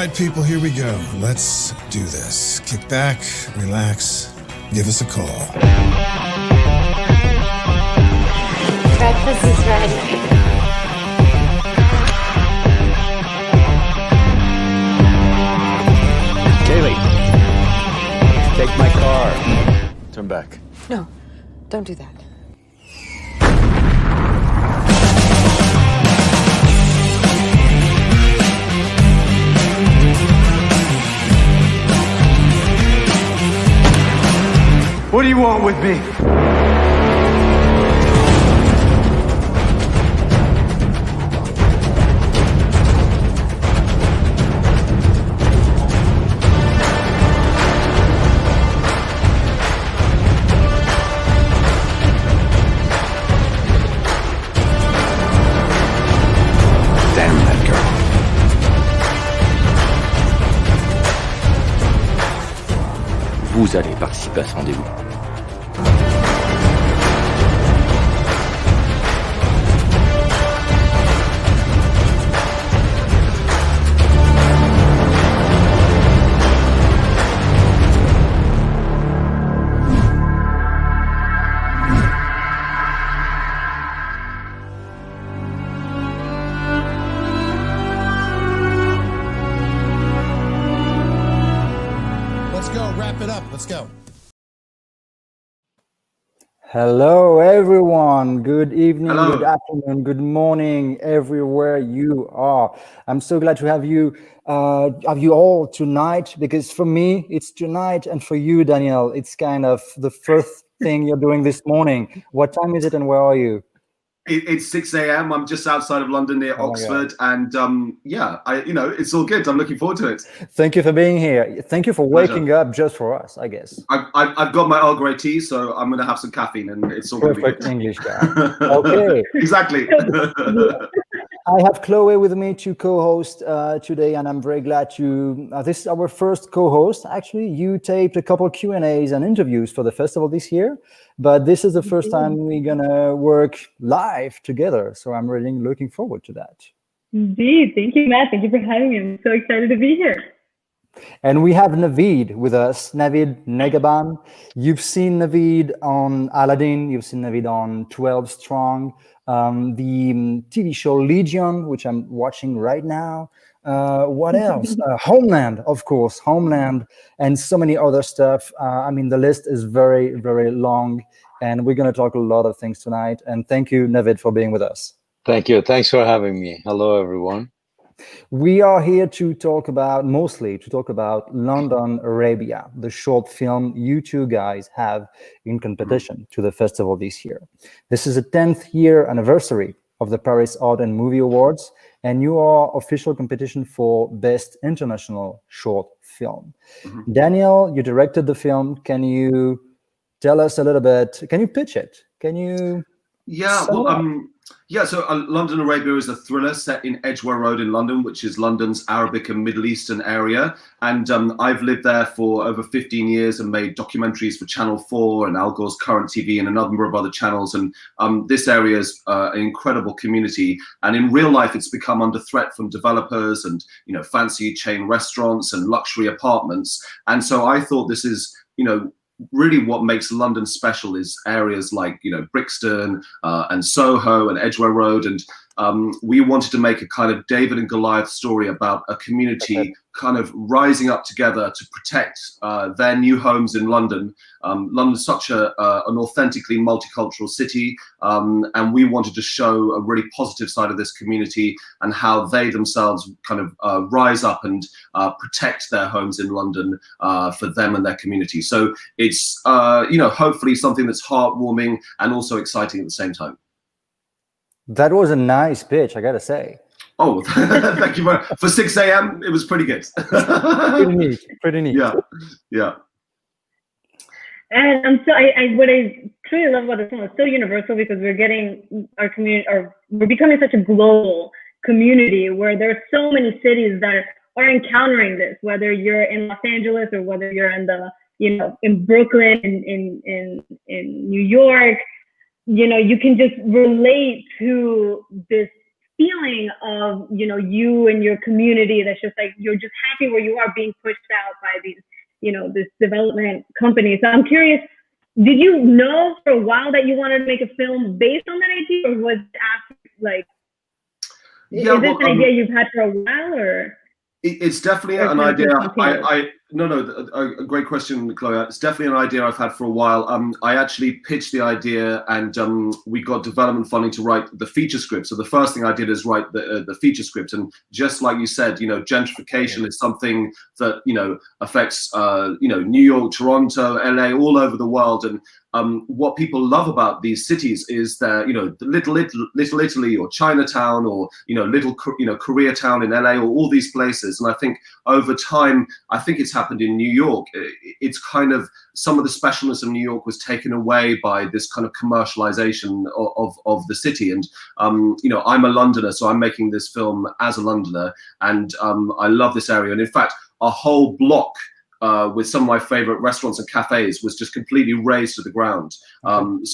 right, people, here we go. Let's do this. Kick back, relax, give us a call. Breakfast is ready. Kaylee, take my car. Turn back. No, don't do that. What do you want with me? Damn that girl. Vous allez participer à ce rendez-vous. Let's go. Hello, everyone. Good evening, Hello. good afternoon, good morning, everywhere you are. I'm so glad to have you all tonight, because for me, it's tonight, and for you, Daniel, it's kind of the first thing you're doing this morning. What time is it, and where are you? It's 6 a.m. I'm just outside of London near Oxford, and yeah, it's all good. I'm looking forward to it. Thank you for being here. Thank you for waking up just for us, I guess. I've got my Earl Grey tea, so I'm going to have some caffeine, and it's all going to be Perfect good. English guy. Okay. Exactly. I have Chloe with me to co-host today, and I'm very glad this is our first co-host. Actually, you taped a couple Q&As and interviews for the festival this year, but this is the first time we're gonna work live together. So I'm really looking forward to that. Indeed. Thank you, Matt. Thank you for having me. I'm so excited to be here. And we have Navid with us, Navid Negahban. You've seen Navid on Aladdin, you've seen Navid on 12 Strong, the TV show Legion, which I'm watching right now. What else? Homeland, of course, Homeland, and so many other stuff. I mean, the list is very, very long, and we're going to talk a lot of things tonight. And thank you, Navid, for being with us. Thank you. Thanks for having me. Hello, everyone. We are here to talk about London Arabia, the short film you two guys have in competition to the festival this year. This is the 10th year anniversary of the Paris Art and Movie Awards, and you are official competition for Best International Short Film. Mm-hmm. Daniel, you directed the film. Can you tell us a little bit? Can you pitch it? Can you? Yeah, so London Arabia is a thriller set in Edgware Road in London, which is London's Arabic and Middle Eastern area. And I've lived there for over 15 years and made documentaries for Channel 4 and Al Gore's Current TV and a number of other channels. And this area is an incredible community. And in real life, it's become under threat from developers and, fancy chain restaurants and luxury apartments. And so I thought this is, really what makes London special is areas like Brixton and Soho and Edgware Road, and we wanted to make a kind of David and Goliath story about a community kind of rising up together to protect their new homes in London. London's such an authentically multicultural city, and we wanted to show a really positive side of this community and how they themselves kind of rise up and protect their homes in London for them and their community. So it's hopefully something that's heartwarming and also exciting at the same time. That was a nice pitch, I gotta say. Oh, thank you very much. For 6 a.m., it was pretty good. Pretty neat. Yeah. And so what I truly love about this film is so universal, because we're getting our community, or we're becoming such a global community where there are so many cities that are encountering this, whether you're in Los Angeles or whether you're in in Brooklyn, in New York. You can just relate to this feeling of, you know, you and your community that's just like, you're just happy where you are, being pushed out by these, you know, this development company. So I'm curious, did you know for a while that you wanted to make a film based on that idea, or was it after, like, is this an idea you've had for a while, or? It's definitely an idea. A great question, Chloe. It's definitely an idea I've had for a while. I actually pitched the idea, and we got development funding to write the feature script. So the first thing I did is write the feature script. And just like you said, you know, gentrification is something that, you know, affects you know, New York, Toronto, LA, all over the world. And what people love about these cities is that, you know, the little Italy or Chinatown, or, you know, Koreatown in LA, or all these places. And I think over time, I think it's happened in New York. It's kind of, some of the specialness of New York was taken away by this kind of commercialization of the city. And, you know, I'm a Londoner, so I'm making this film as a Londoner, and I love this area. And in fact, a whole block with some of my favorite restaurants and cafes was just completely razed to the ground. And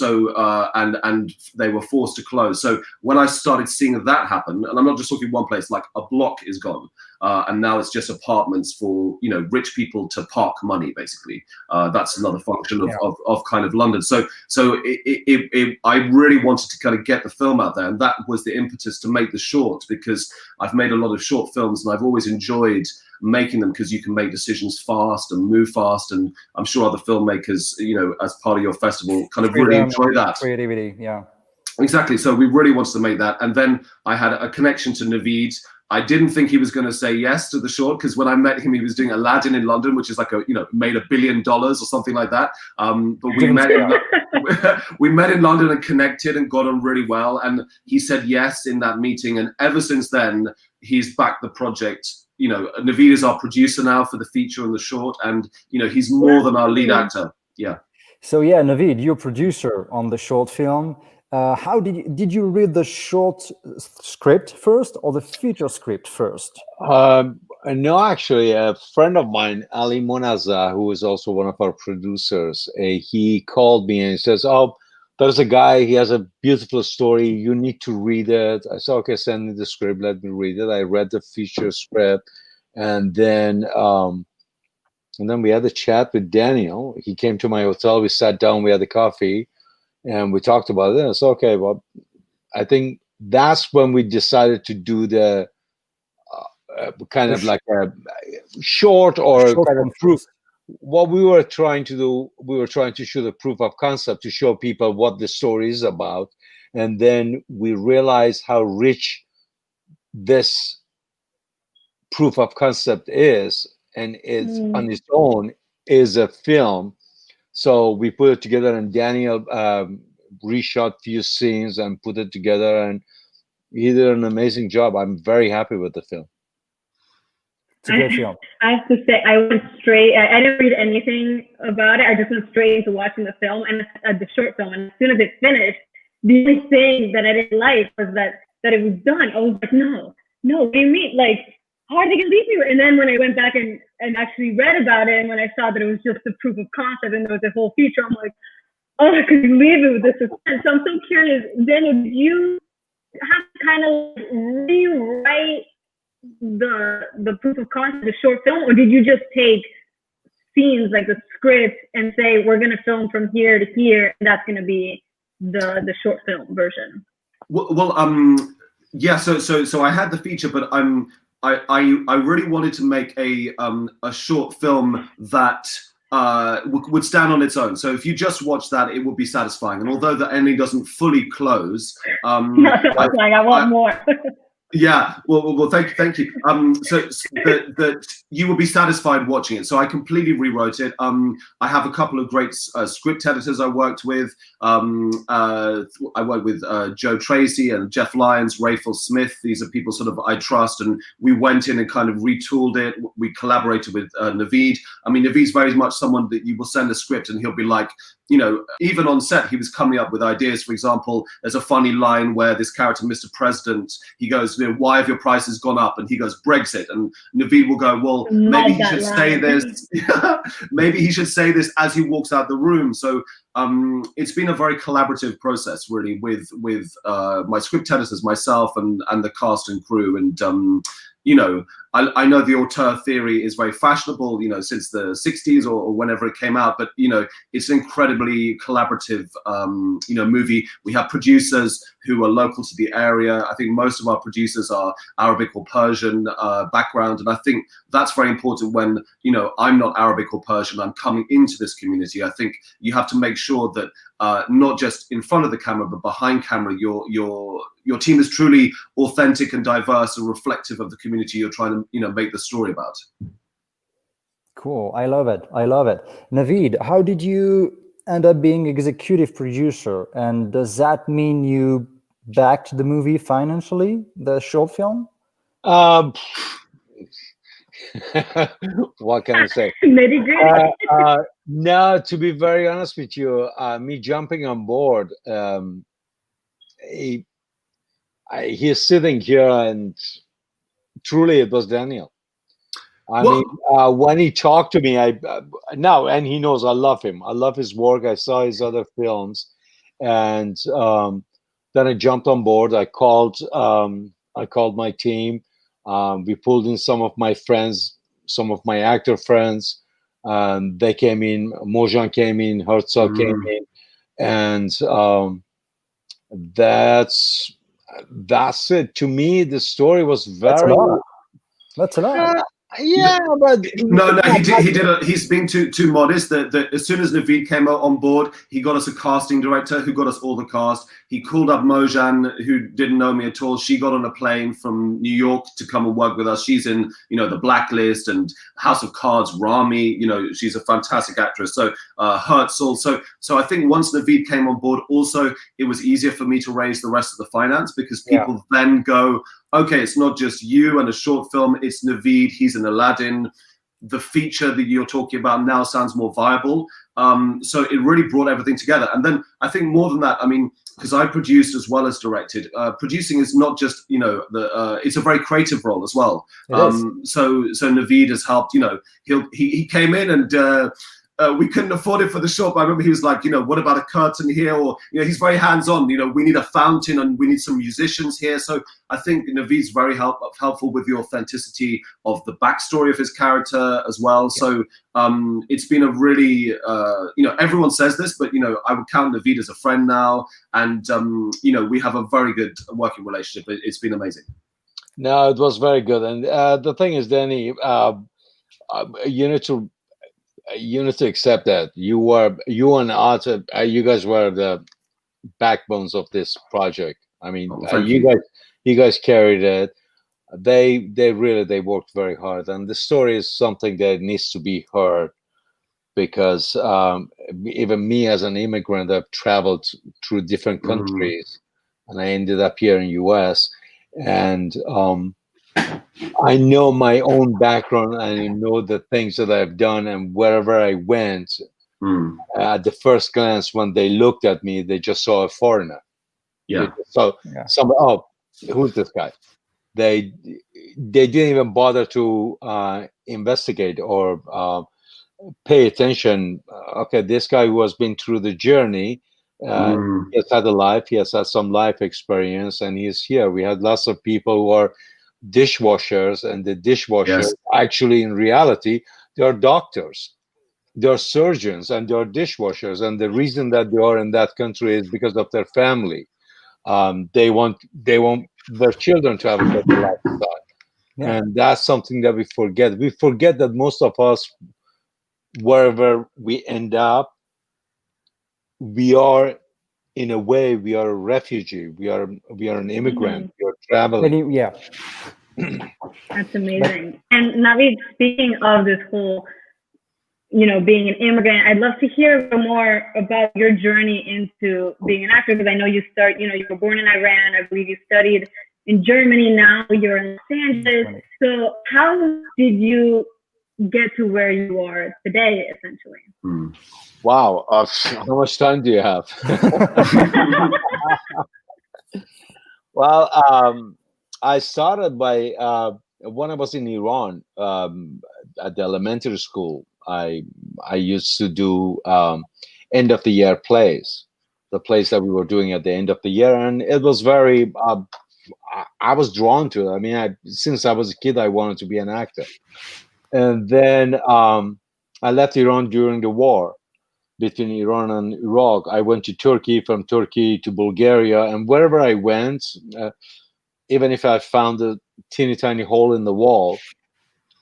they were forced to close. So when I started seeing that happen, and I'm not just talking one place, like a block is gone. And now it's just apartments for, you know, rich people to park money, basically. That's another function of kind of London. So I really wanted to kind of get the film out there, and that was the impetus to make the short, because I've made a lot of short films and I've always enjoyed making them, because you can make decisions fast and move fast. And I'm sure other filmmakers, you know, as part of your festival, kind of really enjoy that. Creativity, yeah. Exactly. So we really wanted to make that. And then I had a connection to Navid. I didn't think he was going to say yes to the short, because when I met him, he was doing Aladdin in London, which is like a, you know, made $1 billion or something like that. But we met in London and connected and got on really well. And he said yes in that meeting. And ever since then, he's backed the project. You know, Navid is our producer now for the feature and the short, and, you know, he's more than our lead actor. Yeah. So yeah, Navid, you're producer on the short film. How did you read the short script first or the feature script first? No, actually, a friend of mine, Ali Monaza, who is also one of our producers, he called me and he says, "Oh, there's a guy, he has a beautiful story, you need to read it." I said, "Okay, send me the script, let me read it." I read the feature script, and then we had a chat with Daniel. He came to my hotel, we sat down, we had a coffee, and we talked about it. And I said, "Okay, well, I think that's when we decided to do the kind of like a short or kind of proof." What we were trying to do, we were trying to shoot a proof of concept to show people what the story is about. And then we realized how rich this proof of concept is, and it's on its own is a film. So we put it together, and Daniel reshot few scenes and put it together, and he did an amazing job. I'm very happy with the film. It's a great film. I have to say, I went straight. I didn't read anything about it. I just went straight into watching the film and the short film. And as soon as it finished, the only thing that I didn't like was that it was done. I was like, no, what do you mean? Like, how are they gonna leave me? And then when I went back and actually read about it, and when I saw that it was just a proof of concept and there was a whole feature, I'm like, oh, I couldn't believe it with this suspense. So I'm so curious. Daniel, did you have to kind of rewrite the proof of concept, the short film, or did you just take scenes like the script and say, we're going to film from here to here, and that's going to be the short film version? Yeah. So I had the feature, but I really wanted to make a short film that would stand on its own. So if you just watch that, it would be satisfying. And although the ending doesn't fully close, not satisfying. I want more. Yeah, well, thank you. So that you will be satisfied watching it. So I completely rewrote it. I have a couple of great script editors I worked with. I worked with Joe Tracy and Jeff Lyons, Rayful Smith. These are people sort of I trust, and we went in and kind of retooled it. We collaborated with Navid. I mean, Navid's very much someone that you will send a script and he'll be like, you know, even on set, he was coming up with ideas. For example, there's a funny line where this character, Mr. President, he goes, why have your prices gone up? And he goes, Brexit. And Navid will go, well, maybe he should say this. Maybe he should say this as he walks out the room. So it's been a very collaborative process, really, with my script editors, myself, and the cast and crew. And you know, I know the auteur theory is very fashionable, you know, since the 60s or whenever it came out, but, you know, it's an incredibly collaborative, you know, movie. We have producers who are local to the area. I think most of our producers are Arabic or Persian background. And I think that's very important when, you know, I'm not Arabic or Persian, I'm coming into this community. I think you have to make sure that not just in front of the camera, but behind camera, your team is truly authentic and diverse and reflective of the community you're trying to, you know, make the story about. Cool. I love it. I love it. Navid, how did you end up being executive producer? And does that mean you backed the movie financially, the short film? What can I say? No, to be very honest with you, me jumping on board, he's sitting here, and truly it was Daniel. I mean, when he talked to me, now, and he knows I love him. I love his work. I saw his other films, and then I jumped on board. I called my team. We pulled in some of my friends, some of my actor friends. They came in. Mojan came in. Herzog came in, and that's it. To me, the story was very. That's a lot. Yeah, but no, he did. He's being too modest. That as soon as Navid came on board, he got us a casting director who got us all the cast. He called up Mojan, who didn't know me at all. She got on a plane from New York to come and work with us. She's in, you know, The Blacklist and House of Cards. Rami, you know, she's a fantastic actress. So Herzl. So I think once Navid came on board, also it was easier for me to raise the rest of the finance, because people then go, okay, it's not just you and a short film, it's Navid, he's an Aladdin. The feature that you're talking about now sounds more viable. So it really brought everything together. And then I think more than that, I mean, because I produced as well as directed, producing is not just, you know, it's a very creative role as well. So Navid has helped, you know, he came in and we couldn't afford it for the shop. I remember he was like, you know, what about a curtain here? Or, you know, he's very hands-on. You know, we need a fountain and we need some musicians here. So I think Navid's very helpful with the authenticity of the backstory of his character as well. So it's been a really, you know, everyone says this, but, you know, I would count Navid as a friend now. And, you know, we have a very good working relationship. It's been amazing. No, it was very good. And the thing is, Danny, you need to accept that you and Arthur, you guys were the backbones of this project. I mean, you guys carried it. They worked very hard, and the story is something that needs to be heard, because even me as an immigrant, I've traveled through different countries, and I ended up here in US, and I know my own background, and I know the things that I've done, and wherever I went, at the first glance, when they looked at me, they just saw a foreigner. So somebody, oh, who's this guy? They didn't even bother to investigate or pay attention. Okay, this guy who has been through the journey, he has had a life, he has had some life experience, and he's here. We had lots of people who are dishwashers, and the dishwashers actually, in reality, they are doctors, they are surgeons, and they are dishwashers. And the reason that they are in that country is because of their family. They want their children to have a better lifestyle. And that's something that we forget. We forget that most of us, wherever we end up, we are, in a way, we are a refugee. We are an immigrant. We are traveling. That's amazing. And Navid, speaking of this whole, you know, being an immigrant, I'd love to hear more about your journey into being an actor, because I know you were born in Iran. I believe you studied in Germany. Now you're in Los Angeles. So how did you get to where you are today, essentially? Wow. How much time do you have? Well, I started by when I was in Iran at the elementary school. I used to do end of the year plays, the plays that we were doing at the end of the year, and it was very. I was drawn to it. I mean, since I was a kid, I wanted to be an actor, and then I left Iran during the war between Iran and Iraq. I went to Turkey, from Turkey to Bulgaria, and wherever I went. Even if I found a teeny tiny hole in the wall,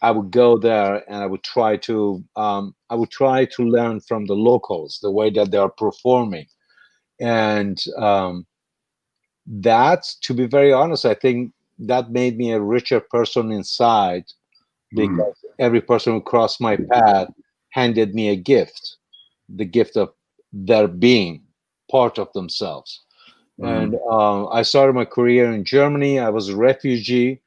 I would go there and I would try to learn from the locals the way that they are performing, and that, to be very honest, I think that made me a richer person inside, because every person who crossed my path handed me a gift, the gift of their being part of themselves. And I started my career in Germany. I was a refugee.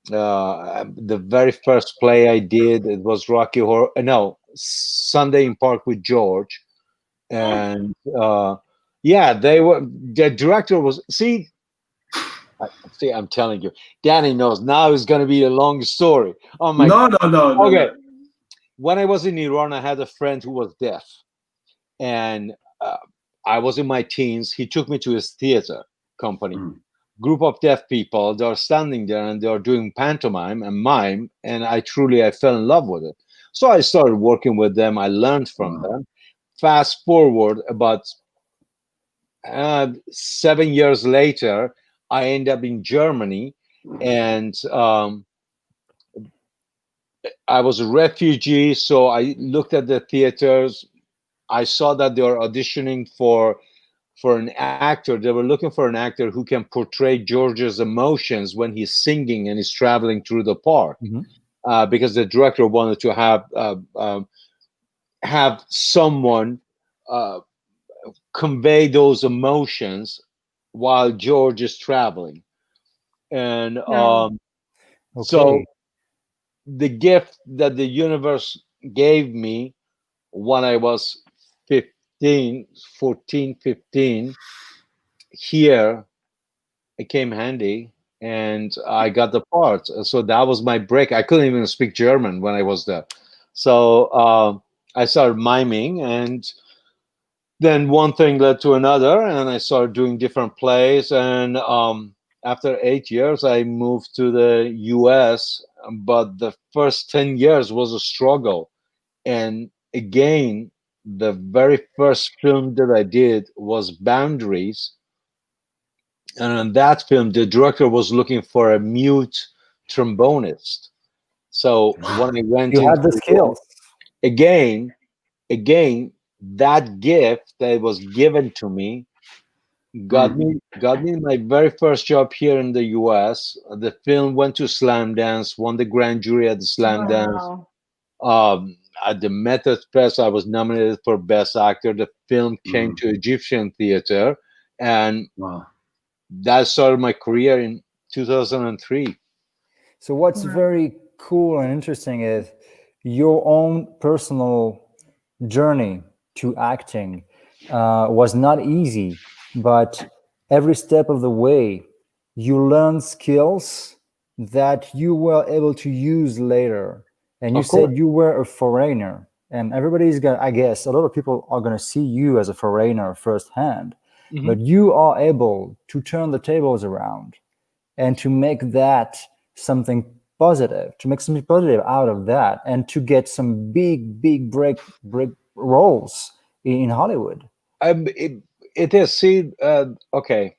The very first play I did, it was Rocky Horror. No, Sunday in Park with George, and yeah, the director was. See, I'm telling you, Danny knows now. It's going to be a long story. Oh my No, God. no. Okay, when I was in Iran, I had a friend who was deaf, and I was in my teens. He took me to his theater company. Group of deaf people. They're standing there and they're doing pantomime and mime, and I fell in love with it. So I started working with them. I learned from them. Fast forward about 7 years later, I end up in Germany, and I was a refugee. So I looked at the theaters. I saw that they were auditioning for an actor. They were looking for an actor who can portray George's emotions when he's singing and he's traveling through the park, because the director wanted to have someone convey those emotions while George is traveling. And so the gift that the universe gave me when I was 14, 15, here it came handy, and I got the part. So that was my break. I couldn't even speak German when I was there. So I started miming, and then one thing led to another, and I started doing different plays. And after 8 years, I moved to the US, but the first 10 years was a struggle. And again, the very first film that I did was Boundaries. And in that film, the director was looking for a mute trombonist. So when I went You had the skills. Again, that gift that was given to me got me my very first job here in the US. The film went to Slam Dance, won the grand jury at the Slam Dance. At the Method Fest, I was nominated for Best Actor. The film came to Egyptian Theater, and that started my career in 2003. So what's very cool and interesting is your own personal journey to acting was not easy, but every step of the way you learn skills that you were able to use later. And you said you were a foreigner, and everybody's gonna, I guess a lot of people are gonna see you as a foreigner firsthand, but you are able to turn the tables around and to make that something positive, out of that, and to get some big break roles in Hollywood. It is. See, okay.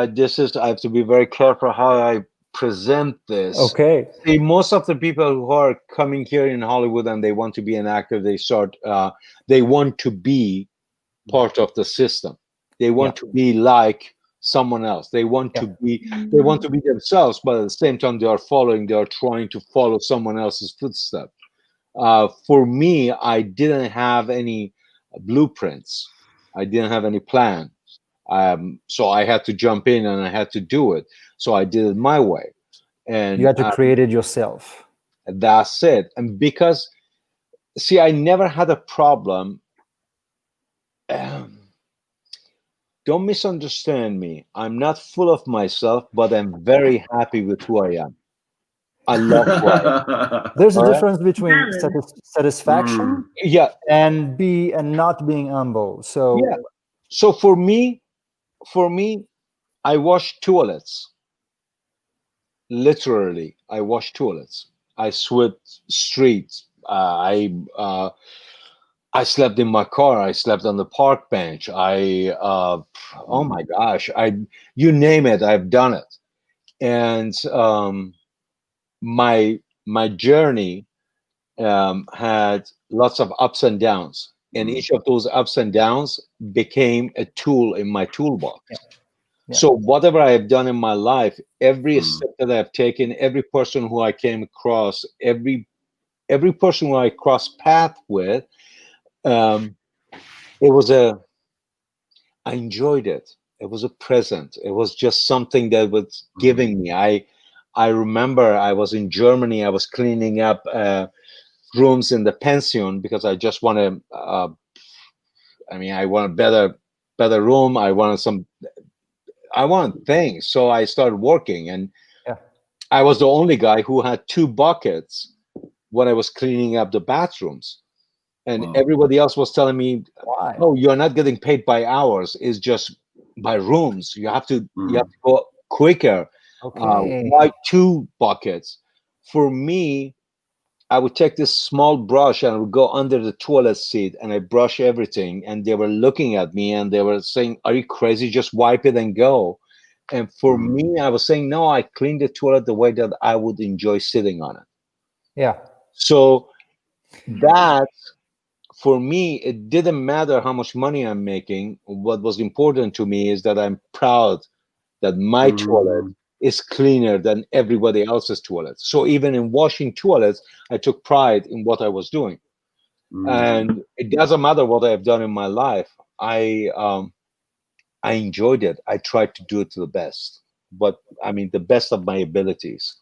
This is. I have to be very careful how I present this. Okay. See, most of the people who are coming here in Hollywood and they want to be an actor, they want to be part of the system. They want to be like someone else. They want to be themselves, but at the same time they are trying to follow someone else's footsteps. For me, I didn't have any blueprints. I didn't have any plan. So I had to jump in and I had to do it. So I did it my way. And you had to create it yourself. That's it. And because, see, I never had a problem. don't misunderstand me. I'm not full of myself, but I'm very happy with who I am. I love who I am. There's a All right? difference between Balance. satisfaction Yeah, and not being humble. So yeah. So for me, I wash toilets. Literally, I wash toilets. I sweep streets. I slept in my car. I slept on the park bench. Oh my gosh, you name it, I've done it. And my journey had lots of ups and downs, and each of those ups and downs became a tool in my toolbox. Yeah. So whatever I have done in my life, every step that I've taken, every person who I came across, every person who I crossed path with, I enjoyed it. It was a present. It was just something that was giving me. I remember I was in Germany. I was cleaning up rooms in the pension because I just want to. I want a better room. I wanted things. So I started working, and I was the only guy who had 2 buckets when I was cleaning up the bathrooms. And everybody else was telling me, why? "Oh, you're not getting paid by hours. It's just by rooms. You have to go quicker." Okay. Why 2 buckets? For me, I would take this small brush and I would go under the toilet seat and I brush everything. And they were looking at me and they were saying, "Are you crazy? Just wipe it and go." And for me, I was saying, no, I clean the toilet the way that I would enjoy sitting on it. Yeah. So that, for me, it didn't matter how much money I'm making. What was important to me is that I'm proud that my toilet is cleaner than everybody else's toilet. So even in washing toilets, I took pride in what I was doing. And it doesn't matter what I've done in my life. I enjoyed it. I tried to do it to the best, but the best of my abilities.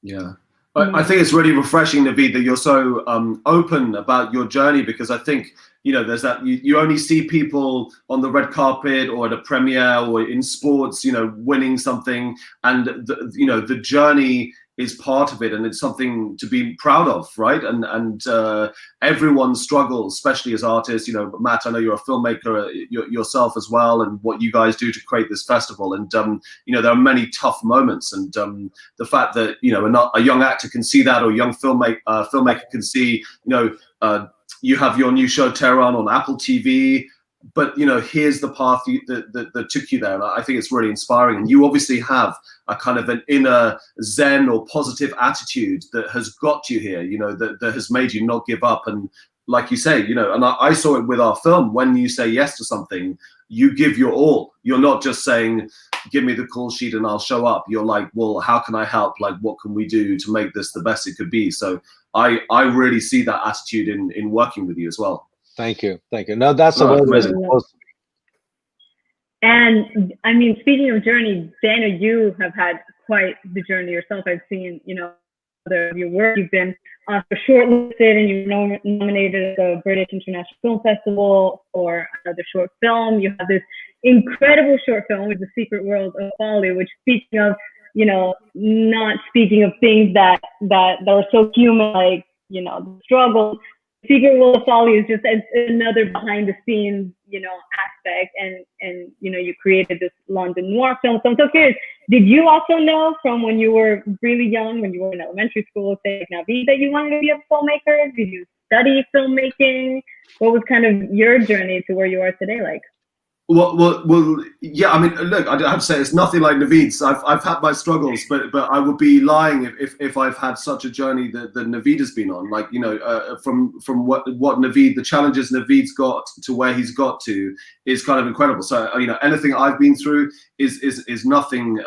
Yeah. I think it's really refreshing, Navid, that you're so open about your journey, because I think, there's that you only see people on the red carpet or at a premiere or in sports, winning something, and the journey is part of it, and it's something to be proud of, right? And everyone struggles, especially as artists. Matt, I know you're a filmmaker yourself as well, and what you guys do to create this festival. And there are many tough moments, and the fact that a young actor can see that, or a young filmmaker can see, you have your new show Tehran on Apple TV. But here's the path that took you there, and I think it's really inspiring. And you obviously have a kind of an inner zen or positive attitude that has got you here. That has made you not give up. And like you say, and I saw it with our film. When you say yes to something, you give your all. You're not just saying, "Give me the call sheet and I'll show up." You're like, "Well, how can I help? Like, what can we do to make this the best it could be?" So I really see that attitude in working with you as well. Thank you. No, that's the way it was supposed to be. And speaking of journey, Dana, you have had quite the journey yourself. I've seen, your work. You've been shortlisted and you're nominated at the British International Film Festival for the short film. You have this incredible short film with The Secret World of Folly, which, speaking of, not speaking of things that are so human, like, the struggle. Secret World of Folly is just another behind the scenes, aspect, and you created this London noir film. So I'm so curious, did you also know from when you were really young, when you were in elementary school, say like Navid, that you wanted to be a filmmaker? Did you study filmmaking? What was kind of your journey to where you are today like? Well, yeah. Look, I have to say it's nothing like Navid's. I've had my struggles, but I would be lying if I've had such a journey that Navid has been on. Like, from what Navid, the challenges Navid's got to where he's got to is kind of incredible. So anything I've been through is nothing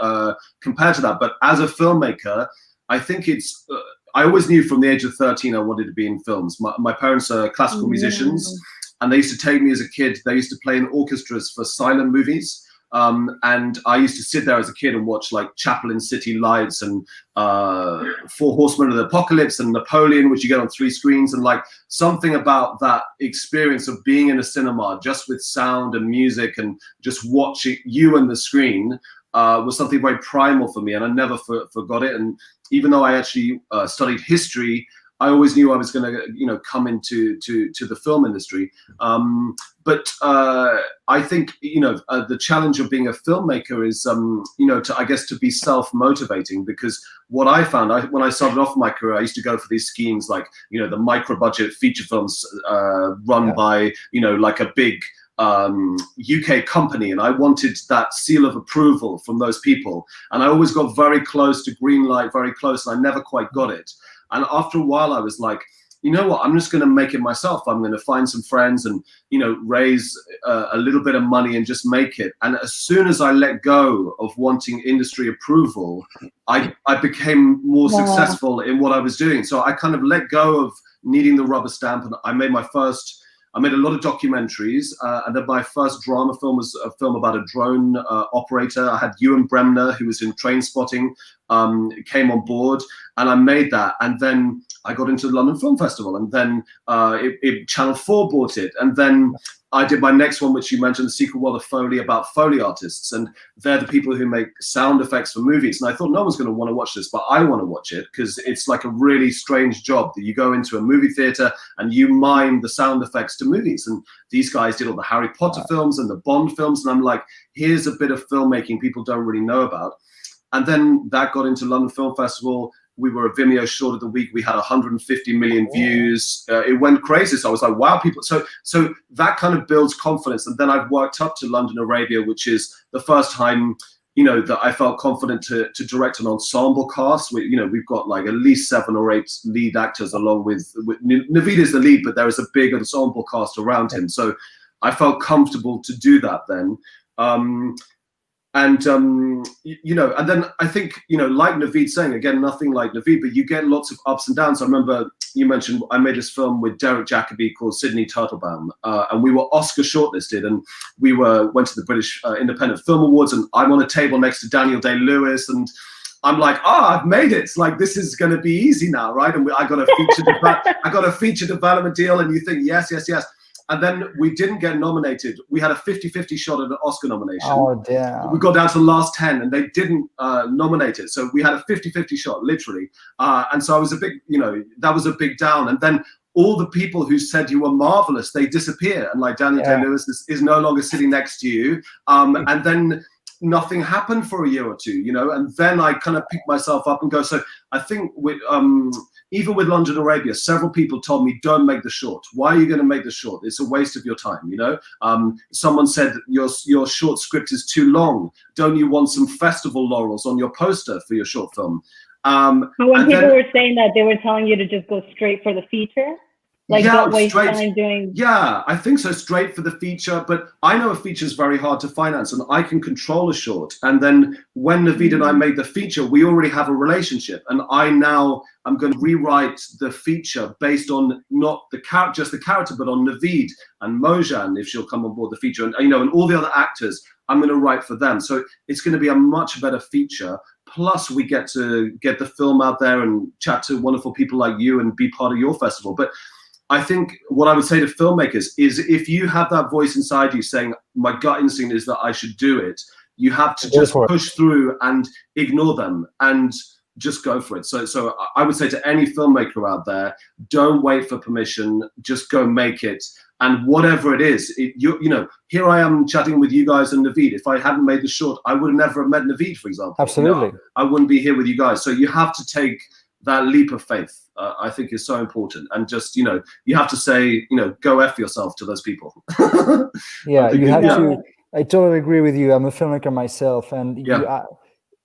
compared to that. But as a filmmaker, I think it's. I always knew from the age of 13 I wanted to be in films. My parents are classical musicians. And they used to take me as a kid. They used to play in orchestras for silent movies. And I used to sit there as a kid and watch like Chaplin City Lights and Four Horsemen of the Apocalypse and Napoleon, which you get on 3 screens. And like something about that experience of being in a cinema just with sound and music and just watching you and the screen was something very primal for me, and I never forgot it. And even though I actually studied history, I always knew I was going to, come into the film industry. But I think, the challenge of being a filmmaker is, to be self-motivating, because what I found, when I started off my career, I used to go for these schemes like, the micro-budget feature films run by, like a big UK company, and I wanted that seal of approval from those people. And I always got very close to green light, very close, and I never quite got it. And after a while, I was like, you know what, I'm just going to make it myself. I'm going to find some friends and, raise a little bit of money and just make it. And as soon as I let go of wanting industry approval, I became more successful in what I was doing. So I kind of let go of needing the rubber stamp, and I made a lot of documentaries, and then my first drama film was a film about a drone operator. I had Ewan Bremner, who was in Trainspotting, came on board, and I made that. And then I got into the London Film Festival, and then Channel 4 bought it. And then I did my next one, which you mentioned, The Secret World of Foley, about Foley artists. And they're the people who make sound effects for movies. And I thought no one's going to want to watch this, but I want to watch it, because it's like a really strange job that you go into a movie theater and you mime the sound effects to movies. And these guys did all the Harry Potter films and the Bond films. And I'm like, here's a bit of filmmaking people don't really know about. And then that got into London Film Festival. We were a Vimeo short of the week. We had 150 million views. It went crazy. So I was like, wow, people. So that kind of builds confidence. And then I've worked up to London Arabia, which is the first time, that I felt confident to direct an ensemble cast. We've got like at least 7 or 8 lead actors, along with Navid is the lead, but there is a big ensemble cast around him. So I felt comfortable to do that then. And then I think, like Navid saying, again, nothing like Navid, but you get lots of ups and downs. I remember you mentioned I made this film with Derek Jacobi called Sydney Turtlebound, and we were Oscar shortlisted, and we went to the British Independent Film Awards, and I'm on a table next to Daniel Day-Lewis, and I'm like, I've made it. It's like, this is going to be easy now, right? And I got a feature development deal, and you think, yes. And then we didn't get nominated. We had a 50-50 shot at an Oscar nomination. Oh, damn. We got down to the last 10, and they didn't nominate it. So we had a 50-50 shot, literally. And so I was that was a big down. And then all the people who said you were marvelous, they disappear. And like Daniel Day-Lewis is no longer sitting next to you. And then nothing happened for a year or two, and then I kind of picked myself up and go. So I think even with London Arabia, several people told me, don't make the short. Why are you going to make the short? It's a waste of your time, Someone said your short script is too long. Don't you want some festival laurels on your poster for your short film? But when people were saying that, they were telling you to just go straight for the feature? Like, don't waste time doing... Yeah, I think so, straight for the feature. But I know a feature is very hard to finance, and I can control a short. And then when Navid and I made the feature, we already have a relationship. And I'm going to rewrite the feature based on not just the character, but on Navid and Mojan, if she'll come on board the feature, and all the other actors. I'm going to write for them. So it's going to be a much better feature. Plus, we get to get the film out there and chat to wonderful people like you and be part of your festival. But I think what I would say to filmmakers is, if you have that voice inside you saying, my gut instinct is that I should do it, you have to just push through and ignore them and just go for it. So I would say to any filmmaker out there, don't wait for permission, just go make it. And whatever it is, here I am chatting with you guys and Navid. If I hadn't made the short, I would have never have met Navid, for example. Absolutely. I wouldn't be here with you guys. So you have to take that leap of faith. I think is so important, and just you have to say go F yourself to those people. Yeah, you have to. I totally agree with you. I'm a filmmaker myself, and you are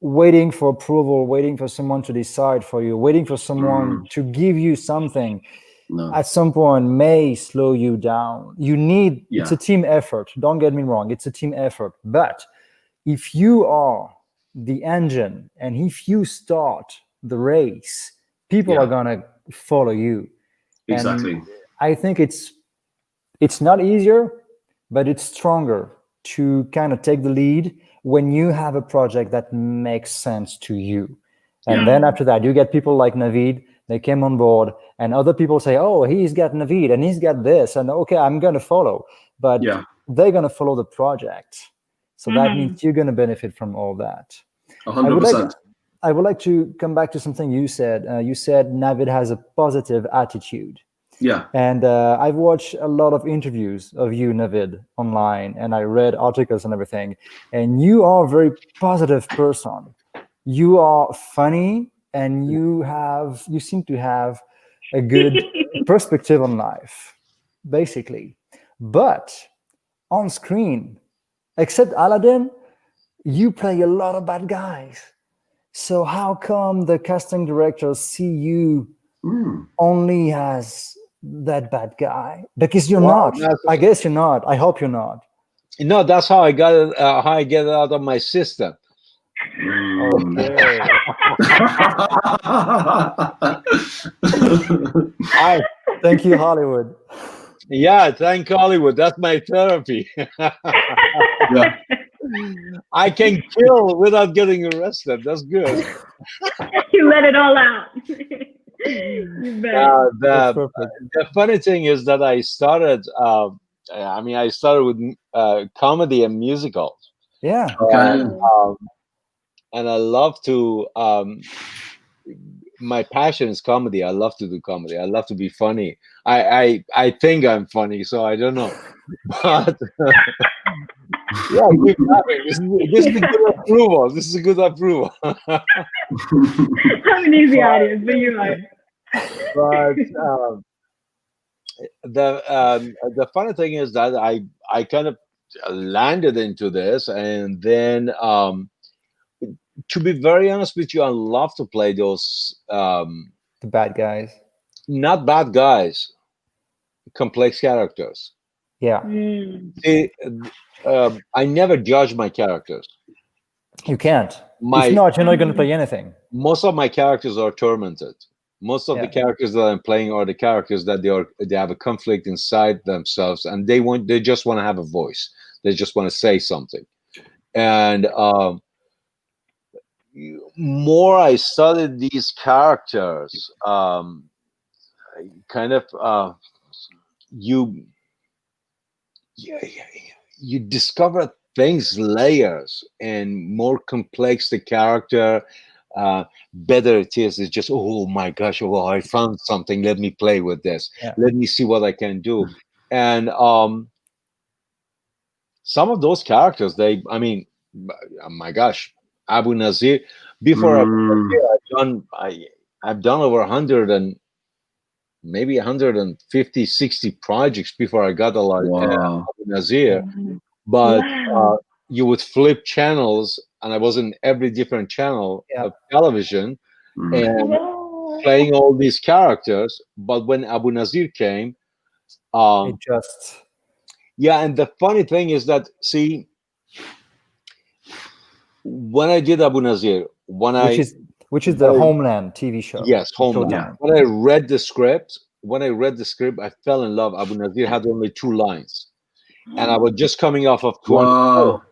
waiting for approval, waiting for someone to decide for you, waiting for someone to give you something. At some point may slow you down. You need it's a team effort. Don't get me wrong, it's a team effort. But if you are the engine and if you start the race, people are gonna follow you. Exactly. And I think it's not easier, but it's stronger to kind of take the lead when you have a project that makes sense to you. And then after that, you get people like Navid, they came on board, and other people say, oh, he's got Navid and he's got this, and okay, I'm going to follow. But they're going to follow the project. So that means you're going to benefit from all that. 100%. I would like to come back to something you said. You said Navid has a positive attitude. Yeah. And I've watched a lot of interviews of you, Navid, online, and I read articles and everything. And you are a very positive person. You are funny, and you seem to have a good perspective on life, basically. But on screen, except Aladdin, you play a lot of bad guys. So how come the casting directors see you only as that bad guy? Because you're not. I guess you're not. I hope you're not. No, that's how I got it. How I get it out of my system. Okay. Thank you, Hollywood. Yeah, thank Hollywood. That's my therapy. Yeah. I can kill without getting arrested. That's good. You let it all out. You bet. The funny thing is that I started. I started with comedy and musicals. Yeah. And I love to. My passion is comedy. I love to do comedy. I love to be funny. I think I'm funny, so I don't know. But yeah, keep laughing. This is a good approval. This is a good approval. I'm an easy audience, but you are. But the funny thing is that I kind of landed into this, and then to be very honest with you, I love to play those the bad guys. Not bad guys, complex characters. Yeah. See, I never judge my characters. You can't. If not, you're not going to play anything. Most of my characters are tormented. Most of the characters that I'm playing are the characters that they have a conflict inside themselves, and they just want to have a voice. They just want to say something. And more I studied these characters, you discover things, layers, and more complex the character, better it is. It's just, oh my gosh, oh, I found something. Let me play with this. Let me see what I can do. And some of those characters, oh my gosh, Abu Nazir. Before I've done over 100 and maybe 150, 60 projects before I got a lot of Abu Nazir. But you would flip channels, and I was in every different channel of television and playing all these characters. But when Abu Nazir came, it just and the funny thing is that, see, when I did Abu Nazir, which is the Homeland TV show. Yes, Homeland. When I read the script, I fell in love. Abu Nazir had only 2 lines, and I was just coming off of 24.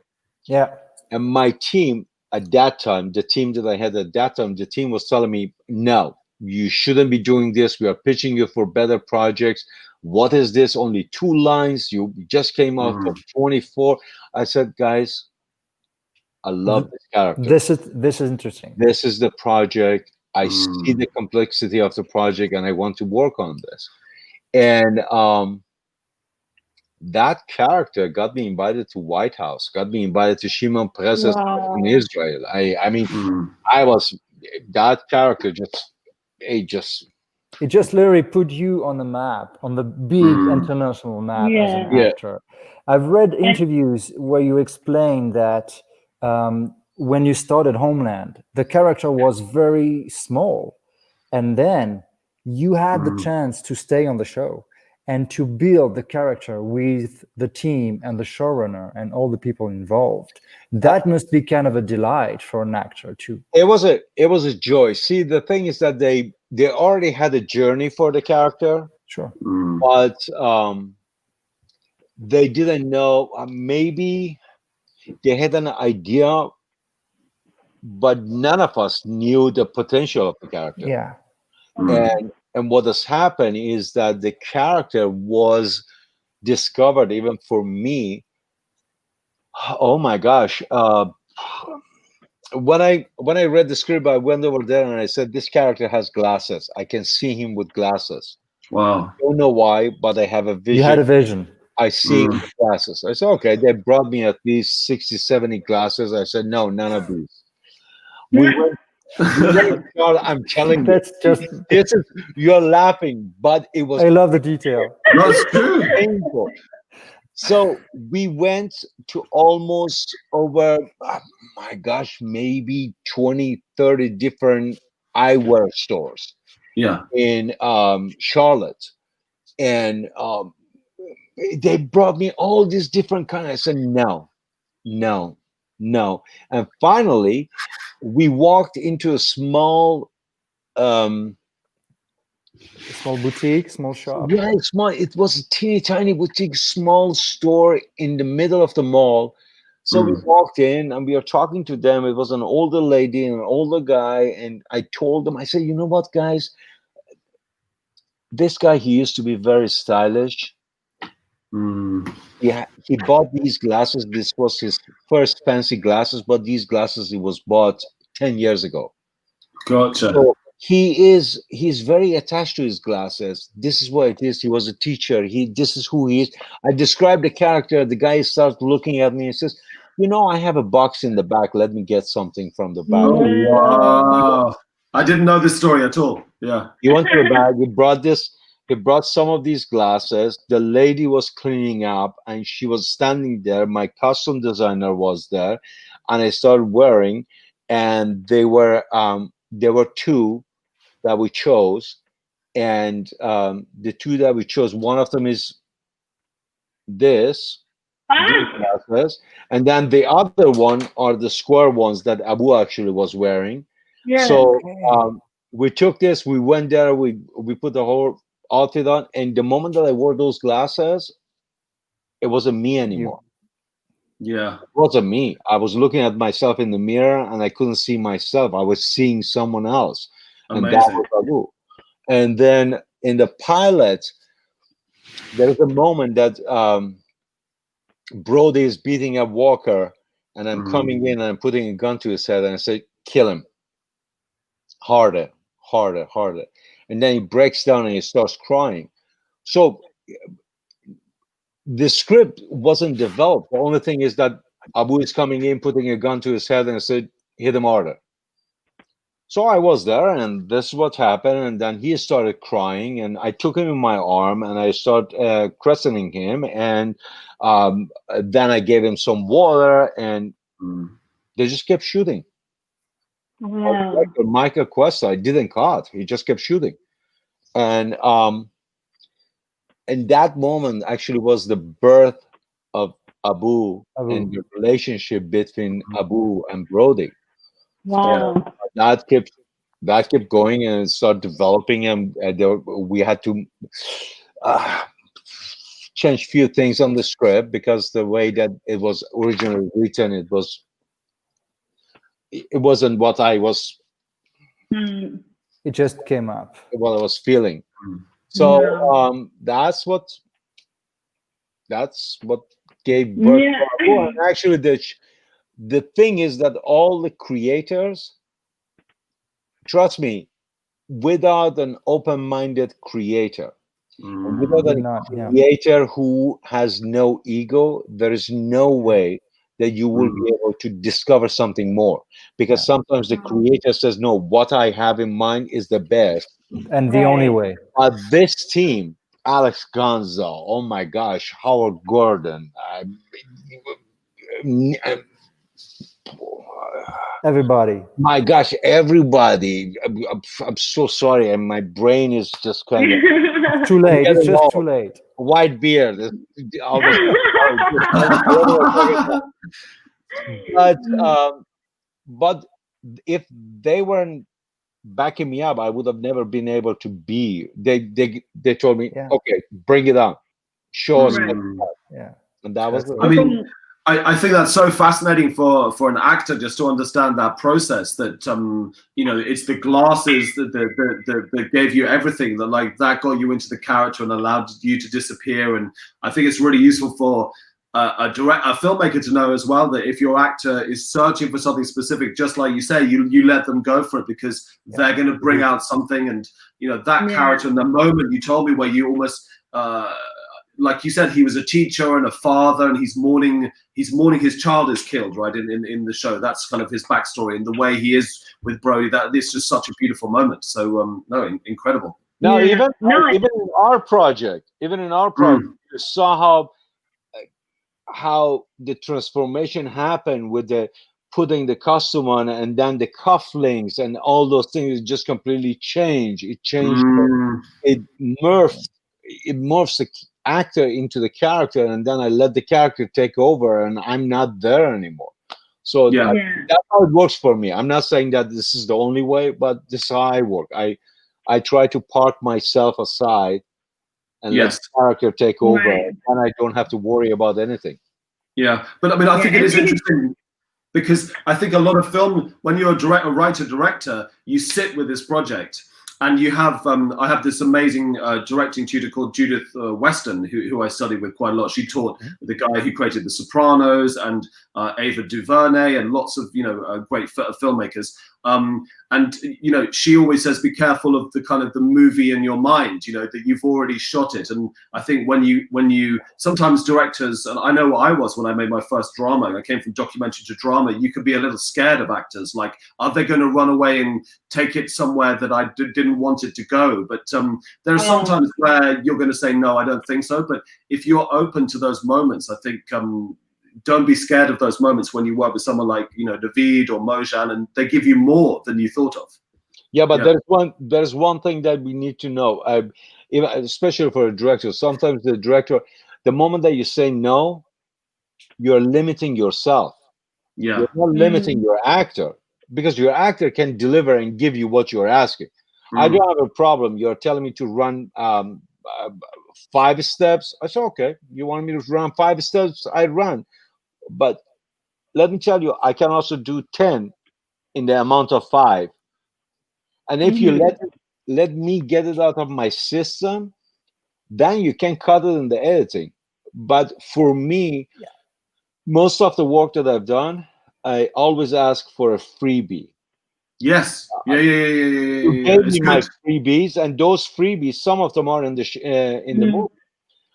Yeah. And my team at that time, the team that I had at that time, the team was telling me, no, you shouldn't be doing this. We are pitching you for better projects. What is this? Only 2 lines. You just came off of 24. I said, guys, I love this character. This is interesting. This is the project. I see the complexity of the project, and I want to work on this. And that character got me invited to White House, got me invited to Shimon Peres' in Israel. I was that character it just literally put you on the map, on the big international map as an actor. I've read interviews where you explain that when you started Homeland, the character was very small, and then you had the chance to stay on the show and to build the character with the team and the showrunner and all the people involved. That must be kind of a delight for an actor too. It was a joy. See, the thing is that they already had a journey for the character. Sure. But they didn't know, maybe They had an idea, but none of us knew the potential of the character. Yeah. And what has happened is that the character was discovered, even for me. Oh my gosh. When I read the script, I went over there and I said, this character has glasses. I can see him with glasses. Wow. I don't know why, but I have a vision. You had a vision. I see him with glasses. I said, okay, they brought me at least 60, 70 glasses. I said, no, none of these. We went, I'm telling you, That's just. this is, you're laughing, but it was I love the detail. That's true. painful. So we went to almost over, oh my gosh, maybe 20, 30 different eyewear stores Yeah. in Charlotte. And they brought me all these different kinds. I said, no. And finally, we walked into a small boutique, small shop. Yeah, small. It was a teeny tiny boutique, small store in the middle of the mall. So we walked in and we were talking to them. It was an older lady and an older guy. And I told them, I said, you know what, guys? This guy, he used to be very stylish. Yeah, he bought these glasses. This was his first fancy glasses, but these glasses, he was bought 10 years ago. Gotcha. So he's very attached to his glasses. This is what it is. He was a teacher. This is who he is. I described the character. The guy starts looking at me and says, you know, I have a box in the back. Let me get something from the back. Wow. I didn't know this story at all. Yeah. He went to the bag. He brought some of these glasses. The lady was cleaning up and she was standing there. My costume designer was there and I started wearing, and they were there were two that we chose, and the two that we chose, one of them is these glasses, and then the other one are the square ones that Abu actually was wearing. Yeah. So we took this, we went there, we put the whole outfit on, and the moment that I wore those glasses, it wasn't me anymore. Yeah. It wasn't me. I was looking at myself in the mirror and I couldn't see myself. I was seeing someone else. Amazing. And that was Abu. And then in the pilot, there's a moment that Brody is beating up Walker, and I'm coming in and I'm putting a gun to his head and I say, kill him. Harder. And then he breaks down and he starts crying. So the script wasn't developed. The only thing is that Abu is coming in, putting a gun to his head and said, hit him harder. So I was there, and this is what happened. And then he started crying, and I took him in my arm, and I started questioning him. And then I gave him some water, and they just kept shooting. Wow. Like Michael Cuesta, I didn't cut. He just kept shooting. And that moment actually was the birth of Abu. And the relationship between Abu and Brody. Wow. That kept going and started developing, and we had to change a few things on the script because the way that it was originally written, it wasn't what I was. It just came up. What I was feeling. So that's what gave birth to Abu. And actually, the thing is that all the creators, trust me, without an open-minded creator, without a creator who has no ego, there is no way that you will be able to discover something more. Because sometimes the creator says, no, what I have in mind is the best. And the only way. But this team, Alex Gonzo, oh my gosh, Howard Gordon, everybody. My gosh, everybody. I'm so sorry, and my brain is just kind of too late. It's just too late. White beard. But if they weren't backing me up, I would have never been able to be. They told me, okay, bring it on, show us. Yeah, and that was. I mean, I think that's so fascinating for an actor just to understand that process. That you know, it's the glasses that gave you everything. That got you into the character and allowed you to disappear. And I think it's really useful for a filmmaker to know as well that if your actor is searching for something specific, just like you say, you let them go for it, because they're going to bring out something. And you know, that character in the moment you told me where you almost like you said, he was a teacher and a father, and he's mourning his child is killed, right, in the show. That's kind of his backstory, and the way he is with Brody, that this is such a beautiful moment. So no, incredible. Now, even in our project, you saw how the transformation happened with the putting the costume on, and then the cufflinks and all those things just completely changed. It changed. It morphs the actor into the character, and then I let the character take over, and I'm not there anymore. So that's how it works for me. I'm not saying that this is the only way, but this is how I work. I try to park myself aside and let the character take over, and I don't have to worry about anything. Yeah, but I mean, I think it is interesting, because I think a lot of film, when you're a writer-director, you sit with this project. And you have, I have this amazing directing tutor called Judith Weston, who I studied with quite a lot. She taught the guy who created The Sopranos and Ava DuVernay and lots of, you know, great filmmakers. And, you know, she always says, be careful of the kind of the movie in your mind, you know, that you've already shot it. And I think when you sometimes directors, and I know what I was when I made my first drama, I came from documentary to drama, you could be a little scared of actors. Like, are they going to run away and take it somewhere that I didn't want it to go? But there are some times where you're going to say, no, I don't think so. But if you're open to those moments, I think don't be scared of those moments when you work with someone like, you know, Navid or Mojan, and they give you more than you thought of. Yeah, but there's one thing that we need to know, especially for a director. Sometimes the director, the moment that you say no, you're limiting yourself. Yeah, you're not limiting your actor, because your actor can deliver and give you what you're asking. I don't have a problem. You're telling me to run 5 steps. I said, okay, you want me to run 5 steps? I run. But let me tell you, I can also do 10 in the amount of 5. And if you let me get it out of my system, then you can cut it in the editing. But for me, most of the work that I've done, I always ask for a freebie. Yes. You gave me my freebies, and those freebies, some of them are in the movie,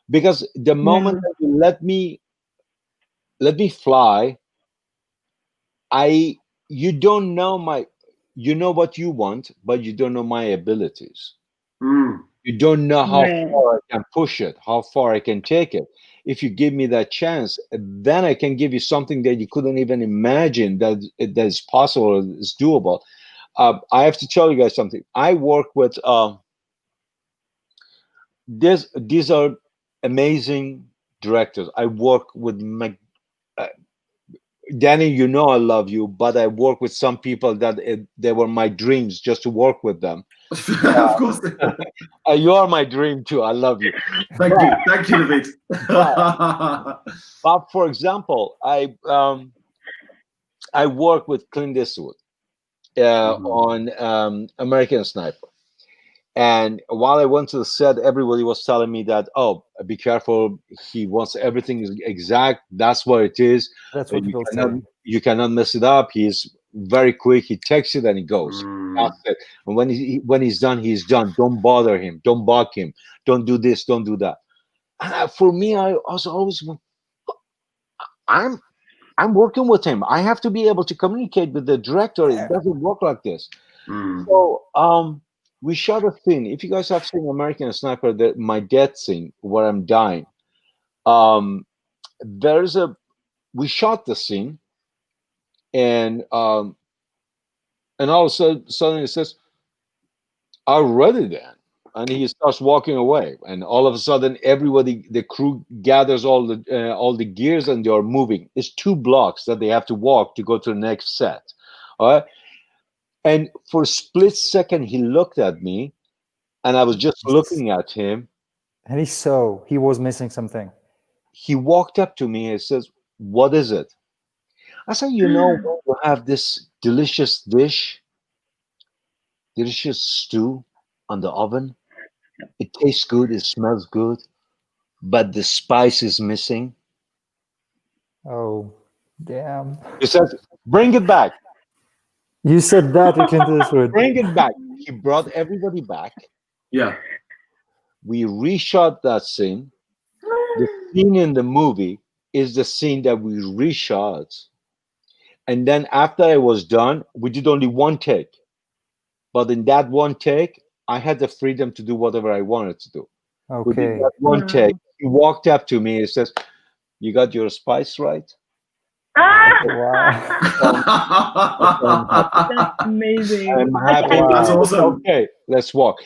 because the moment that you let me fly, you don't know you know what you want, but you don't know my abilities. You don't know how far I can push it, how far I can take it. If you give me that chance, then I can give you something that you couldn't even imagine that is possible, is doable. I have to tell you guys something. I work with these are amazing directors. I work with Danny, you know I love you, but I work with some people that they were my dreams just to work with them. Of course. You are my dream too. I love you. Thank you, Navid. But for example, I work with Clint Eastwood on American Sniper. And while I went to the set, everybody was telling me that, oh, be careful. He wants everything exact. That's what it is. That's what you cannot mess it up. He's very quick. He takes it and he goes. That's it. And when he's done, he's done. Don't bother him. Don't bug him. Don't do this. Don't do that. And for me, I was always, I'm working with him. I have to be able to communicate with the director. It doesn't work like this. So we shot a scene. If you guys have seen American Sniper, my death scene where I'm dying, we shot the scene, and all of a sudden it says, "Already then," and he starts walking away, and all of a sudden everybody, the crew gathers all the gears, and they are moving. It's 2 blocks that they have to walk to go to the next set. All right. And for a split second, he looked at me, and I was just looking at him. And he was missing something. He walked up to me and says, what is it? I said, you know, when you have this delicious stew on the oven, it tastes good, it smells good, but the spice is missing. Oh, damn. He says, bring it back. You said that to Clint Eastwood. Bring it back. He brought everybody back. Yeah. We reshot that scene. The scene in the movie is the scene that we reshot. And then after I was done, we did only one take. But in that one take, I had the freedom to do whatever I wanted to do. We did Okay. that one take. He walked up to me and says, you got your spice right? Wow. That's amazing. I'm happy. Wow. That's awesome. Okay, let's walk.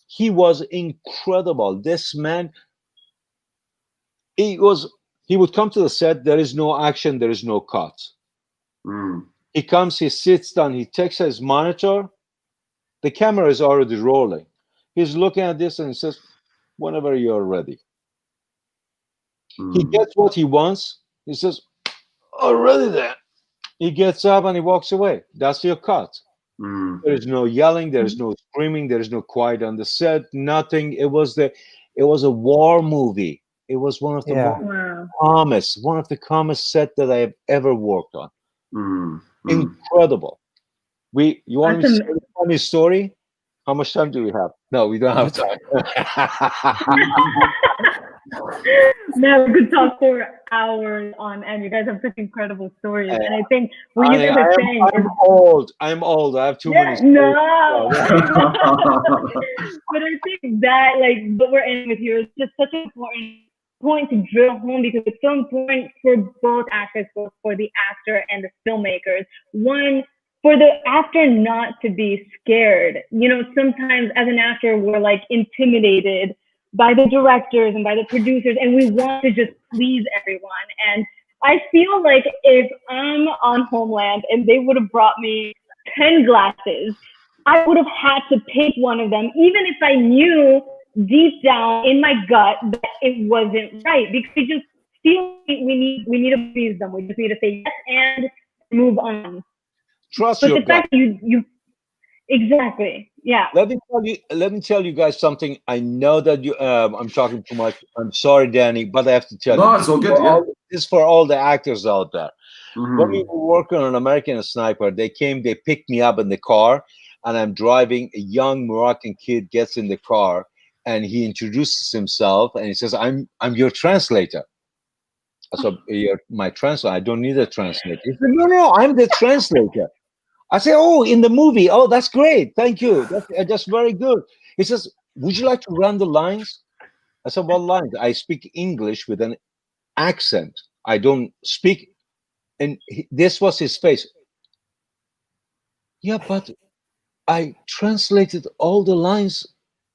He was incredible. This man, he would come to the set, there is no action, there is no cut. Mm. He comes, he sits down, he takes his monitor, the camera is already rolling. He's looking at this and he says, whenever you're ready. He gets what he wants. He says, already then. He gets up and he walks away. That's your cut. There is no yelling, there is no screaming, there is no quiet on the set, nothing. It was a war movie. It was one of the calmest set that I have ever worked on. Incredible. You want me to tell a funny story? How much time do we have? No, we don't have time. Man, we could talk for hours on end. You guys have such incredible stories, and I think what you guys are saying is I'm old. I have too yeah, many stories. no. But I think that what we're in with here is just such an important point to drill home, because it's so important for both actors, both for the actor and the filmmakers. One, for the actor not to be scared. You know, sometimes as an actor, we're intimidated by the directors and by the producers, and we want to just please everyone. And I feel like if I'm on Homeland and they would have brought me 10 glasses, I would have had to pick one of them, even if I knew deep down in my gut that it wasn't right, because we just feel we need to please them. We just need to say yes and move on. Trust but your the fact that you exactly, yeah. Let me tell you guys something. I know that I'm talking too much. I'm sorry, Danny, but I have to tell you. No, it's all good. This is for all the actors out there. Mm-hmm. When we were working on American Sniper, they picked me up in the car, and I'm driving. A young Moroccan kid gets in the car, and he introduces himself, and he says, "I'm your translator." I said, "You're my translator. I don't need a translator." He said, "No, I'm the translator." I say, "Oh, in the movie. Oh, that's great. Thank you. That's very good." He says, "Would you like to run the lines?" I said, "What lines?" I speak English with an accent. I don't speak. And this was his face. Yeah, but I translated all the lines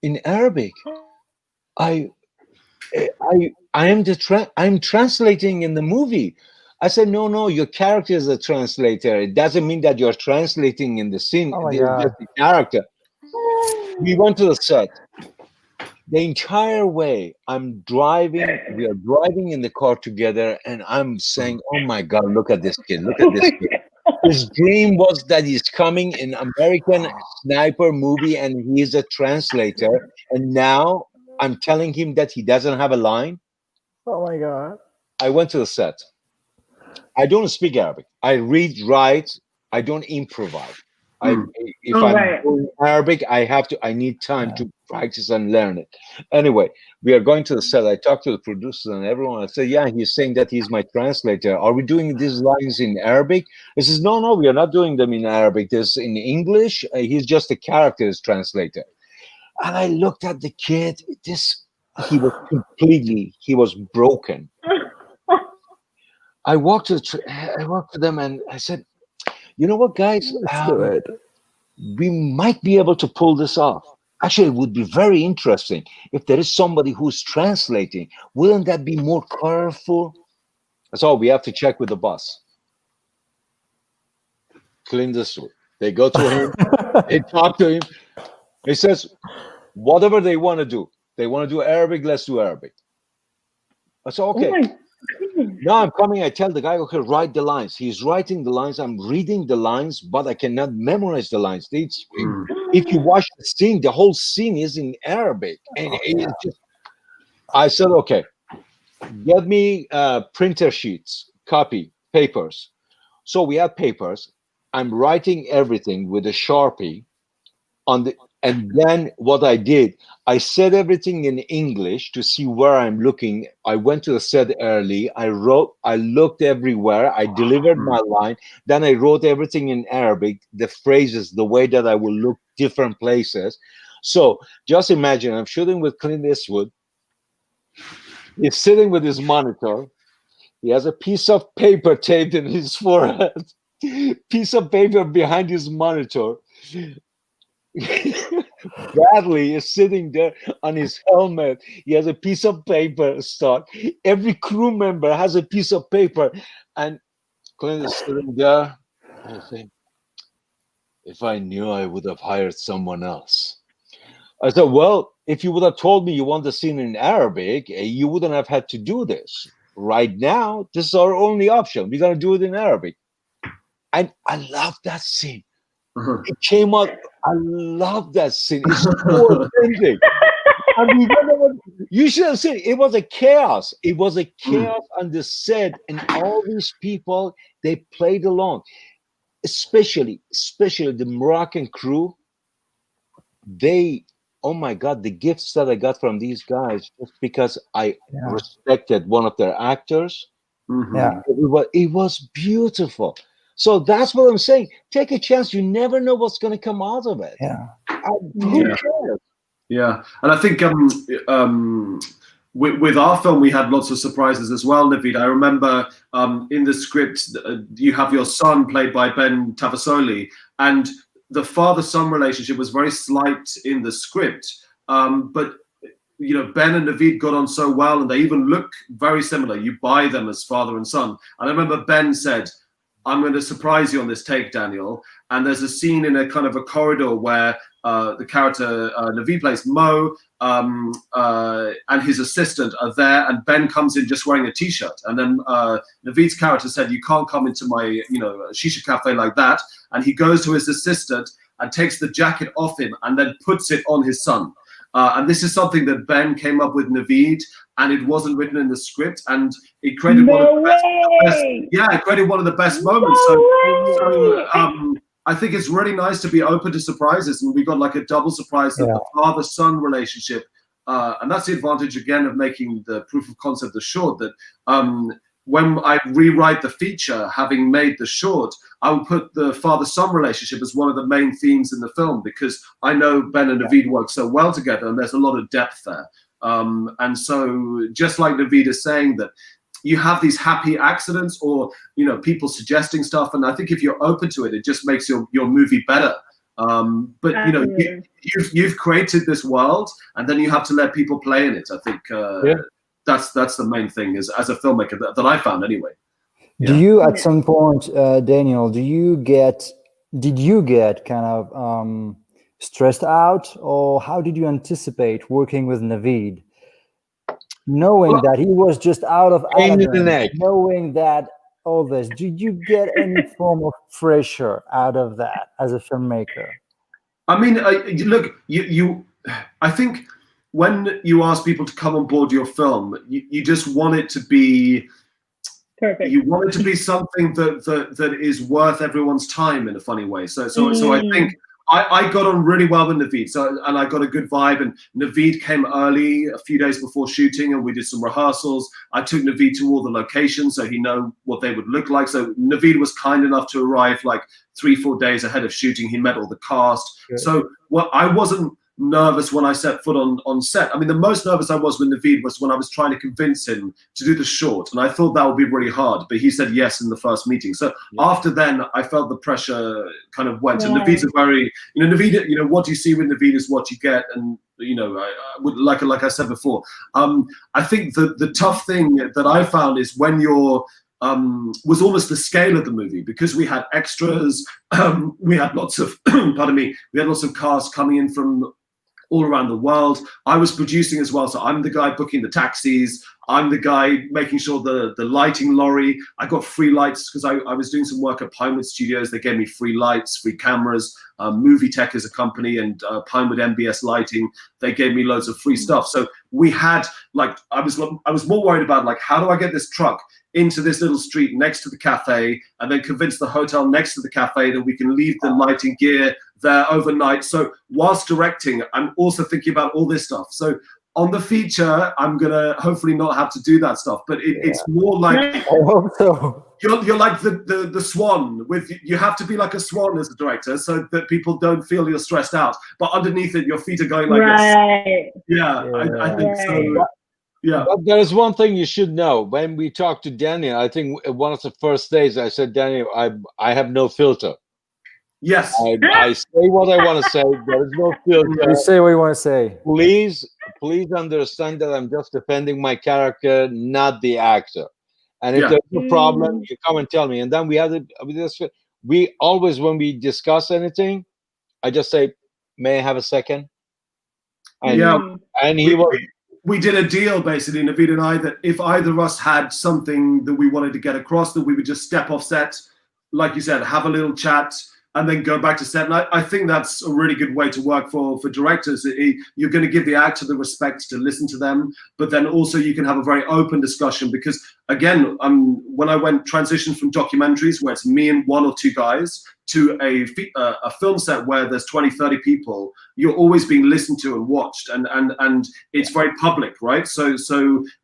in Arabic. I'm translating in the movie. I said, no, your character is a translator. It doesn't mean that you're translating in the scene. Oh my It's God. just the character. We went to the set. The entire way we are driving in the car together, and I'm saying, oh my God, look at this kid. Look at this kid. His dream was that he's coming in American Sniper movie and he's a translator. And now I'm telling him that he doesn't have a line. Oh my God. I went to the set. I don't speak Arabic. I read, write. I don't improvise. If I'm doing Arabic, I need time to practice and learn it. Anyway, we are going to the set. I talked to the producers and everyone. I said, yeah, he's saying that he's my translator. Are we doing these lines in Arabic? He says, no, we are not doing them in Arabic. There's in English. He's just a characters translator. And I looked at the kid. He was broken. I walked to them and I said, you know what, guys? Let's do it. We might be able to pull this off. Actually, it would be very interesting if there is somebody who's translating. Wouldn't that be more colorful? That's all. We have to check with the boss. Clint Eastwood. They go to him. They talk to him. He says, whatever they want to do. They want to do Arabic, let's do Arabic. I said, okay. Now I'm coming, I tell the guy, okay, write the lines. He's writing the lines, I'm reading the lines, but I cannot memorize the lines. If you watch the scene, the whole scene is in Arabic. And it's just, I said, okay, get me printer sheets, copy, papers. So we have papers. I'm writing everything with a Sharpie on the, and then what I did, I said everything in English to see where I'm looking. I went to the set early. I looked everywhere. I delivered my line. Then I wrote everything in Arabic, the phrases, the way that I will look different places. So just imagine, I'm shooting with Clint Eastwood. He's sitting with his monitor. He has a piece of paper taped in his forehead, piece of paper behind his monitor. Bradley is sitting there on his helmet. He has a piece of paper stuck. Every crew member has a piece of paper. And Clint is sitting there. I think, if I knew, I would have hired someone else. I said, well, if you would have told me you want the scene in Arabic, you wouldn't have had to do this. Right now, this is our only option. We're going to do it in Arabic. And I love that scene. It came out. I love that scene. It's so authentic. I mean, you should have seen it. It was a chaos. It was a chaos on the set, and all these people, they played along. Especially the Moroccan crew. They, oh my God, the gifts that I got from these guys just because I respected one of their actors. Yeah, it was beautiful. So that's what I'm saying. Take a chance. You never know what's going to come out of it. Yeah. Who cares? Yeah, and I think with our film, we had lots of surprises as well, Navid. I remember in the script, you have your son played by Ben Tavasoli, and the father-son relationship was very slight in the script. But you know, Ben and Navid got on so well, and they even look very similar. You buy them as father and son. And I remember Ben said, I'm going to surprise you on this take, Daniel. And there's a scene in a kind of a corridor where the character Navid plays Mo and his assistant are there, and Ben comes in just wearing a t-shirt. And then Navid's character said, you can't come into my, shisha cafe like that. And he goes to his assistant and takes the jacket off him and then puts it on his son. And this is something that Ben came up with Navid, and it wasn't written in the script, and it created one of the best. It created one of the best moments. So I think it's really nice to be open to surprises, and we got like a double surprise that the father-son relationship, and that's the advantage again of making the proof of concept the short. That when I rewrite the feature, having made the short, I will put the father-son relationship as one of the main themes in the film, because I know Ben and Navid work so well together, and there's a lot of depth there. And so just like Navid is saying, that you have these happy accidents or, people suggesting stuff. And I think if you're open to it, it just makes your movie better. But, you've created this world, and then you have to let people play in it. I think that's the main thing as a filmmaker that I found anyway. Do you, at some point, Daniel, did you get kind of stressed out, or how did you anticipate working with Navid, knowing that he was just out of Aladdin, knowing that all this? Did you get any form of pressure out of that as a filmmaker? I mean, look, I think when you ask people to come on board your film, you just want it to be perfect. You want it to be something that is worth everyone's time in a funny way. So I think I got on really well with Navid, and I got a good vibe. And Navid came early, a few days before shooting, and we did some rehearsals. I took Navid to all the locations so he know what they would look like. So Navid was kind enough to arrive like 3-4 days ahead of shooting. He met all the cast. Good. So I wasn't nervous when I set foot on set. I mean, the most nervous I was with Navid was when I was trying to convince him to do the short, and I thought that would be really hard, but he said yes in the first meeting. So after then, I felt the pressure kind of went. And Navid's a very, Navid, what you see with Navid is what you get. And I would like I said before, I think the tough thing that I found is when you're was almost the scale of the movie, because we had extras, we had lots of we had lots of cast coming in from all around the world. I was producing as well, so I'm the guy booking the taxis. I'm the guy making sure the lighting lorry. I got free lights because I was doing some work at Pinewood Studios. They gave me free lights, free cameras. Movie Tech as a company, and Pinewood MBS Lighting. They gave me loads of free stuff. So we had like I was more worried about like how do I get this truck into this little street next to the cafe, and then convince the hotel next to the cafe that we can leave the lighting gear there overnight. So whilst directing, I'm also thinking about all this stuff. So on the feature, I'm gonna hopefully not have to do that stuff, but it's more like I hope so. you're like the swan. With you have to be like a swan as a director, so that people don't feel you're stressed out. But underneath it, your feet are going like this. Yeah, I think so. Yeah. But there is one thing you should know. When we talked to Daniel, I think one of the first days I said, Daniel, I have no filter. Yes. I say what I want to say. There is no filter. You say what you want to say. Please understand that I'm just defending my character, not the actor. And if there's a problem, you come and tell me. And then we always, when we discuss anything, I just say, may I have a second? And, and we did a deal, basically, Navid and I, that if either of us had something that we wanted to get across, that we would just step off set, like you said, have a little chat, and then go back to set. And I think that's a really good way to work for directors. You're going to give the actor the respect to listen to them, but then also you can have a very open discussion because, again, when I transitioned from documentaries where it's me and one or two guys to a film set where there's 20, 30 people, you're always being listened to and watched, and it's very public, right? So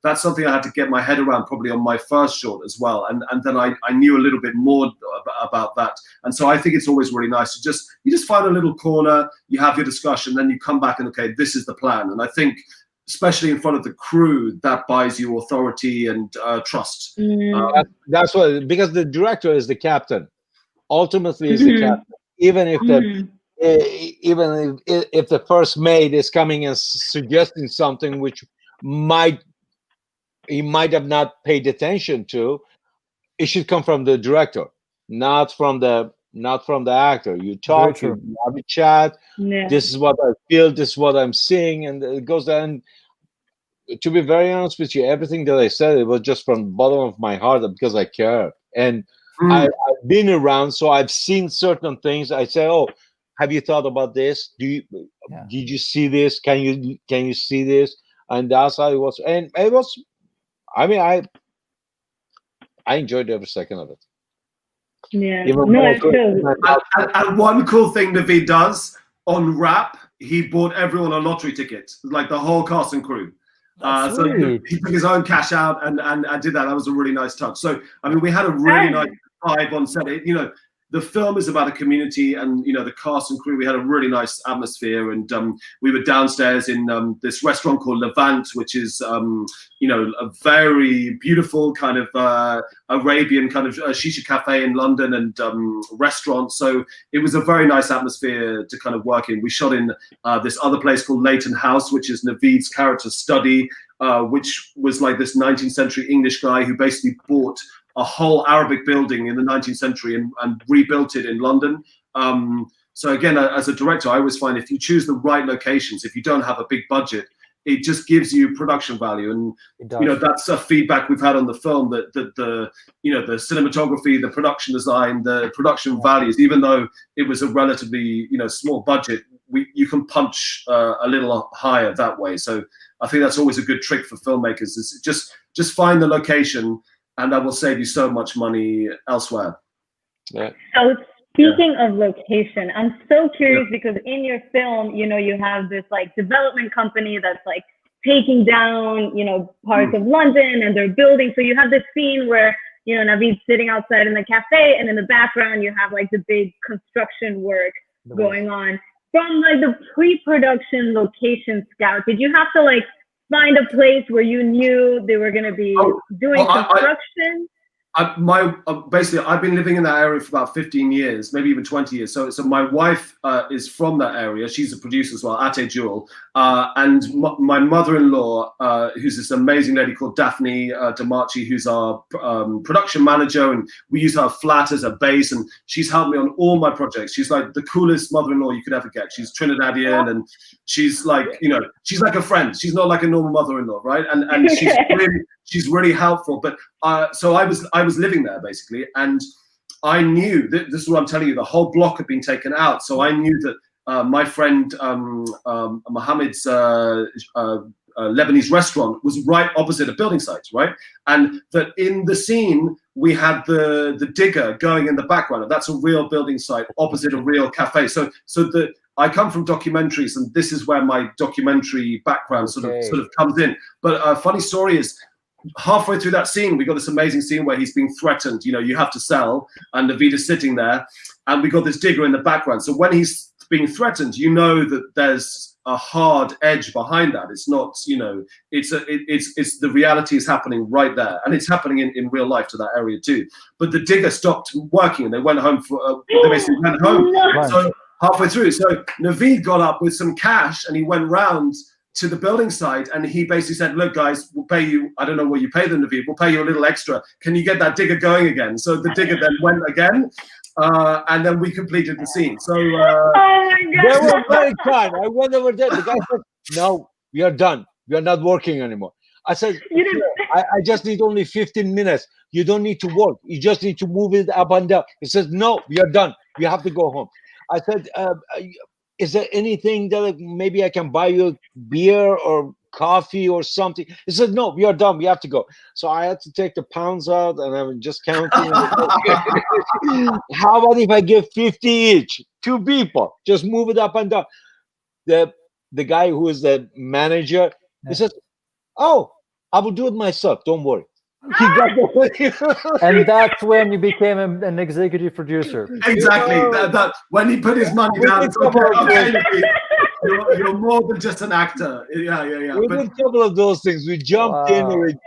that's something I had to get my head around probably on my first short as well, and then I knew a little bit more about that, and so I think it's always really nice to you just find a little corner, you have your discussion, then you come back and okay, this is the plan, and I think especially in front of the crew, that buys you authority and trust. That's what, because the director is the captain. Ultimately, is the captain. Even if if the first mate is coming and suggesting something which he might have not paid attention to, it should come from the director, not from the actor. You talk, you have a chat. Yeah. This is what I feel. This is what I'm seeing, and it goes down. To be very honest with you, everything that I said, it was just from the bottom of my heart because I care. And I've been around, so I've seen certain things. I say, "Oh, have you thought about this? Did you see this? Can you see this?" And that's how it was. And it was. I mean, I enjoyed every second of it. Yeah. And one cool thing Navid does on Wrap, he bought everyone a lottery ticket, like the whole cast and crew. So he took his own cash out and did that. That was a really nice touch. So I mean, we had a really nice vibe on set. The film is about a community, and the cast and crew. We had a really nice atmosphere, and we were downstairs in this restaurant called Levant, which is a very beautiful kind of Arabian kind of shisha cafe in London and restaurant. So it was a very nice atmosphere to kind of work in. We shot in this other place called Leighton House, which is Navid's character's study, which was like this 19th century English guy who basically bought a whole Arabic building in the 19th century and rebuilt it in London. So again, as a director, I always find if you choose the right locations, if you don't have a big budget, it just gives you production value. And that's a feedback we've had on the film, that the cinematography, the production design, the production values, even though it was a relatively small budget, you can punch a little higher that way. So I think that's always a good trick for filmmakers, is just find the location, and that will save you so much money elsewhere. Yeah. So speaking of location, I'm so curious because in your film, you have this like development company that's like taking down, parts of London, and they're building. So you have this scene where, Navid's sitting outside in the cafe, and in the background you have like the big construction work going on. From like the pre-production location scout, did you have to like find a place where you knew they were going to be doing construction? Basically, I've been living in that area for about 15 years, maybe even 20 years. So my wife is from that area. She's a producer as well, Ate Jewel. And my mother-in-law, who's this amazing lady called Daphne Damachi, who's our production manager, and we use her flat as a base, and she's helped me on all my projects. She's like the coolest mother-in-law you could ever get. She's Trinidadian, and she's like, she's like a friend. She's not like a normal mother-in-law, right? And she's really helpful. But so I was living there basically, and I knew that this is what I'm telling you. The whole block had been taken out, so I knew that my friend Mohammed's Lebanese restaurant was right opposite a building site, right? And that in the scene we had the digger going in the background, and that's a real building site opposite a real cafe. So I come from documentaries, and this is where my documentary background sort of comes in. But a funny story is, halfway through that scene, we got this amazing scene where he's being threatened. You have to sell, and Navid is sitting there, and we got this digger in the background. So when he's being threatened, that there's a hard edge behind that. It's not, it's the reality is happening right there, and it's happening in real life to that area too. But the digger stopped working, and they went home they basically went home. Right. So halfway through, so Navid got up with some cash, and he went round to the building site, and he basically said, look guys, we'll pay you, I don't know what you pay them, Navid, we'll pay you a little extra. Can you get that digger going again? So the digger then went again, and then we completed the scene. So oh my they God. were very kind. I went over there. The guy said, no, we are done. We are not working anymore. I said, I just need only 15 minutes. You don't need to work. You just need to move it up and down. He says, no, we are done. We have to go home. I said, is there anything that maybe I can buy you beer or coffee or something? He said, no, we are done. We have to go. So I had to take the pounds out, and I'm just counting. How about if I give 50 each? 2 people. Just move it up and down. The guy who is the manager, he says, oh, I will do it myself. Don't worry. He got the And that's when you became an executive producer. exactly. That when he put his money down, it's okay, you're more than just an actor. Yeah. We did a couple of those things. We jumped in with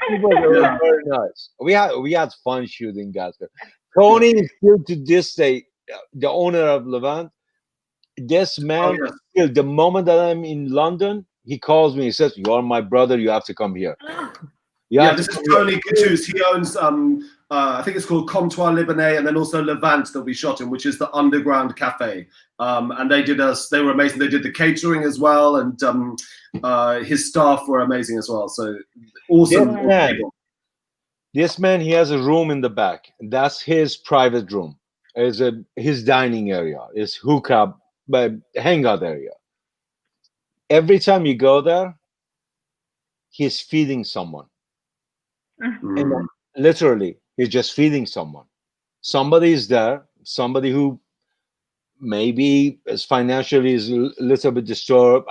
people that were very nice. We had fun shooting, guys. Tony is still to this day the owner of Levant. This man, still, the moment that I'm in London, he calls me. He says, "You are my brother. You have to come here." This is Tony Coutus. He owns, I think it's called Comptoir Libanais, and then also Levant that we shot in, which is the underground cafe. And they were amazing. They did the catering as well, and his staff were amazing as well. So awesome. This man, he has a room in the back. That's his private room. It's his dining area, his hookup, hangout area. Every time you go there, he's feeding someone. And literally, he's just feeding someone. Somebody is there, somebody who maybe is financially is a little bit disturbed.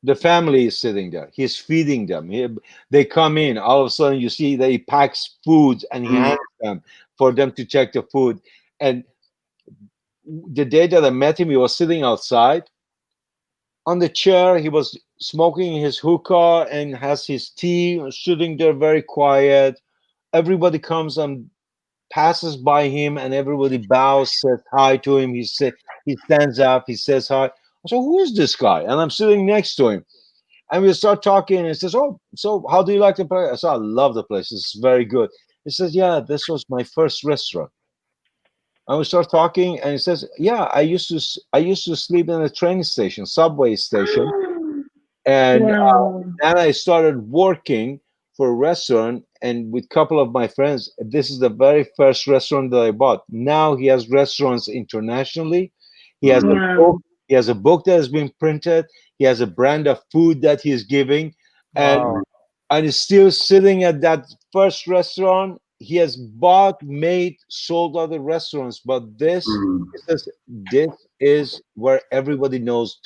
The family is sitting there. He's feeding them. They come in. All of a sudden, you see that he packs food and he hands them for them to check the food. And the day that I met him, he was sitting outside on the chair. He was smoking his hookah and has his tea, sitting there very quiet. Everybody comes and passes by him, and everybody bows, says hi to him. He stands up, he says hi. So who is this guy? And I'm sitting next to him, and we start talking. And he says, "Oh, so how do you like the place?" I said, "I love the place. It's very good." He says, "Yeah, this was my first restaurant." And we start talking, and he says, "Yeah, I used to sleep in a train station, subway station, and then I started working for a restaurant, and with a couple of my friends, this is the very first restaurant that I bought. Now he has restaurants internationally. He has a book. He has a book that has been printed. He has a brand of food that he's giving, and he's still sitting at that first restaurant. He has bought, made, sold other restaurants, but this is where everybody knows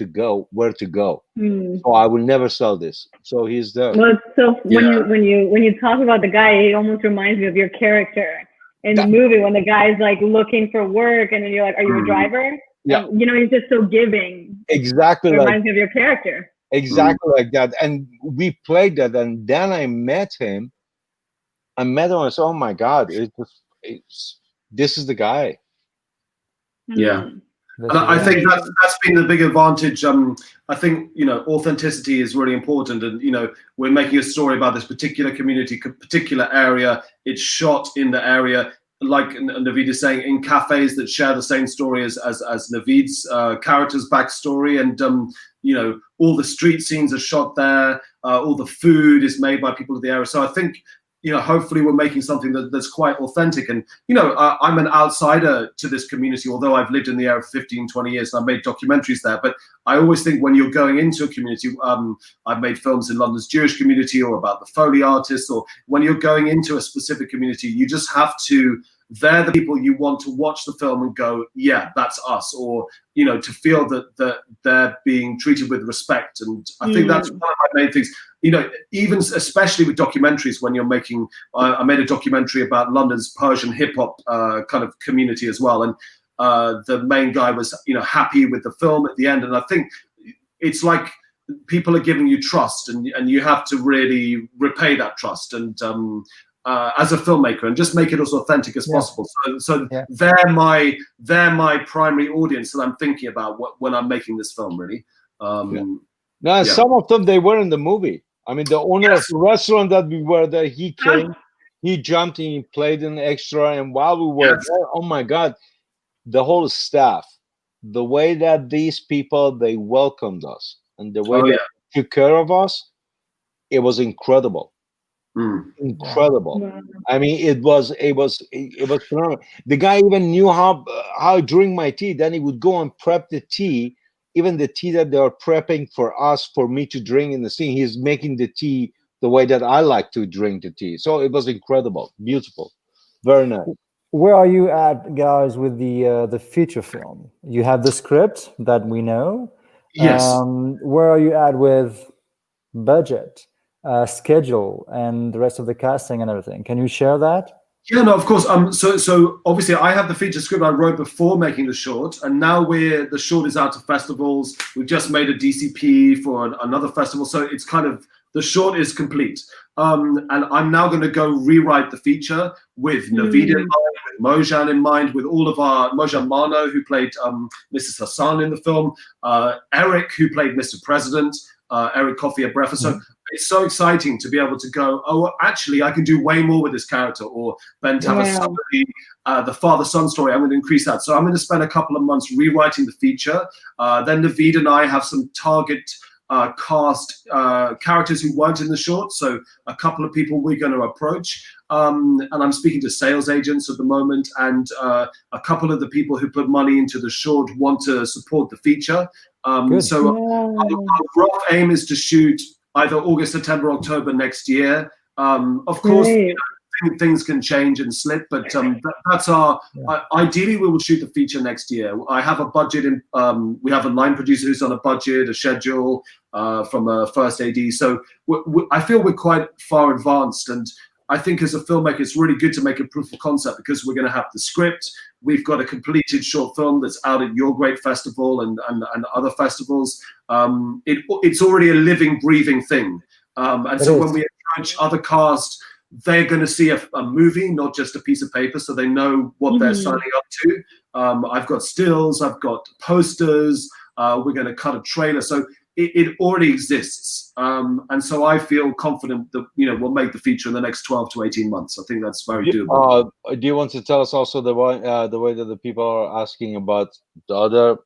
where to go. So I will never sell this." So he's there. Well, so when you talk about the guy, it almost reminds me of your character in the movie when the guy's like looking for work, and then you're like, "Are you a driver?" Yeah. And, he's just so giving. Exactly. It reminds me of your character. Exactly like that. And we played that, and then I met him I met him. I said, "Oh my God, this is the guy." Yeah. Mm. And I think that's been the big advantage. I think, you know, authenticity is really important, and you know, we're making a story about this particular community, particular area. It's shot in the area, like Navid is saying, in cafes that share the same story as Navid's character's backstory, and you know, all the street scenes are shot there. All the food is made by people of the area. So I think, you know, hopefully we're making something that's quite authentic. And, you know, I'm an outsider to this community, although I've lived in the area for 15, 20 years and I've made documentaries there. But I always think when you're going into a community, I've made films in London's Jewish community or about the Foley artists, or when you're going into a specific community, you just have to, they're the people you want to watch the film and go, yeah, that's us, or, you know, to feel that they're being treated with respect. And I think that's one of my main things. You know, even especially with documentaries, when you're making, I made a documentary about London's Persian hip hop kind of community as well, and the main guy was, you know, happy with the film at the end. And I think it's like people are giving you trust, and you have to really repay that trust. And as a filmmaker, and just make it as authentic as possible. So they're my primary audience that I'm thinking about when I'm making this film, really. Now, some of them, they were in the movie. I mean, the owner of the restaurant that we were there, he came, he jumped in, he played an extra, and while we were there, oh my God, the whole staff, the way that these people, they welcomed us, and the way they took care of us, it was incredible. Incredible. Wow. I mean, it was phenomenal. The guy even knew how I drink my tea. Then he would go and prep the tea, even the tea that they are prepping for us, for me to drink in the scene. He's making the tea the way that I like to drink the tea. So it was incredible, beautiful, very nice. Where are you at, guys, with the feature film? You have the script that we know. Yes. Where are you at with budget, schedule, and the rest of the casting and everything? Can you share that? Yeah, no, of course. So obviously I have the feature script I wrote before making the short, and now the short is out to festivals. We've just made a DCP for another festival, so it's kind of, the short is complete. And I'm now going to go rewrite the feature with Navid in mind, with Mojan in mind, with all of our, Mojan Mano, who played Mrs. Hassan in the film, Eric, who played Mr. President, Eric Coffey at Breakfast. So it's so exciting to be able to go, oh, actually, I can do way more with this character, or Ben Tavasoli, the father-son story, I'm going to increase that. So I'm going to spend a couple of months rewriting the feature. Then Navid and I have some target cast characters who weren't in the short, so a couple of people we're going to approach, and I'm speaking to sales agents at the moment, and a couple of the people who put money into the short want to support the feature. So our rough aim is to shoot either August, September, October next year. Of course, you know, things can change and slip, but that's our, ideally we will shoot the feature next year. I have a budget, we have a line producer who's on a budget, a schedule from a first AD. So I feel we're quite far advanced, and I think as a filmmaker, it's really good to make a proof of concept, because we're going to have the script. We've got a completed short film that's out at Your Great Festival and other festivals. It's already a living, breathing thing. And so when we approach other cast, they're going to see a movie, not just a piece of paper, so they know what they're signing up to. I've got stills, I've got posters, we're going to cut a trailer. So it already exists. And so I feel confident that, you know, we'll make the feature in the next 12 to 18 months. I think that's very doable. Do you want to tell us also the way that the people are asking about the other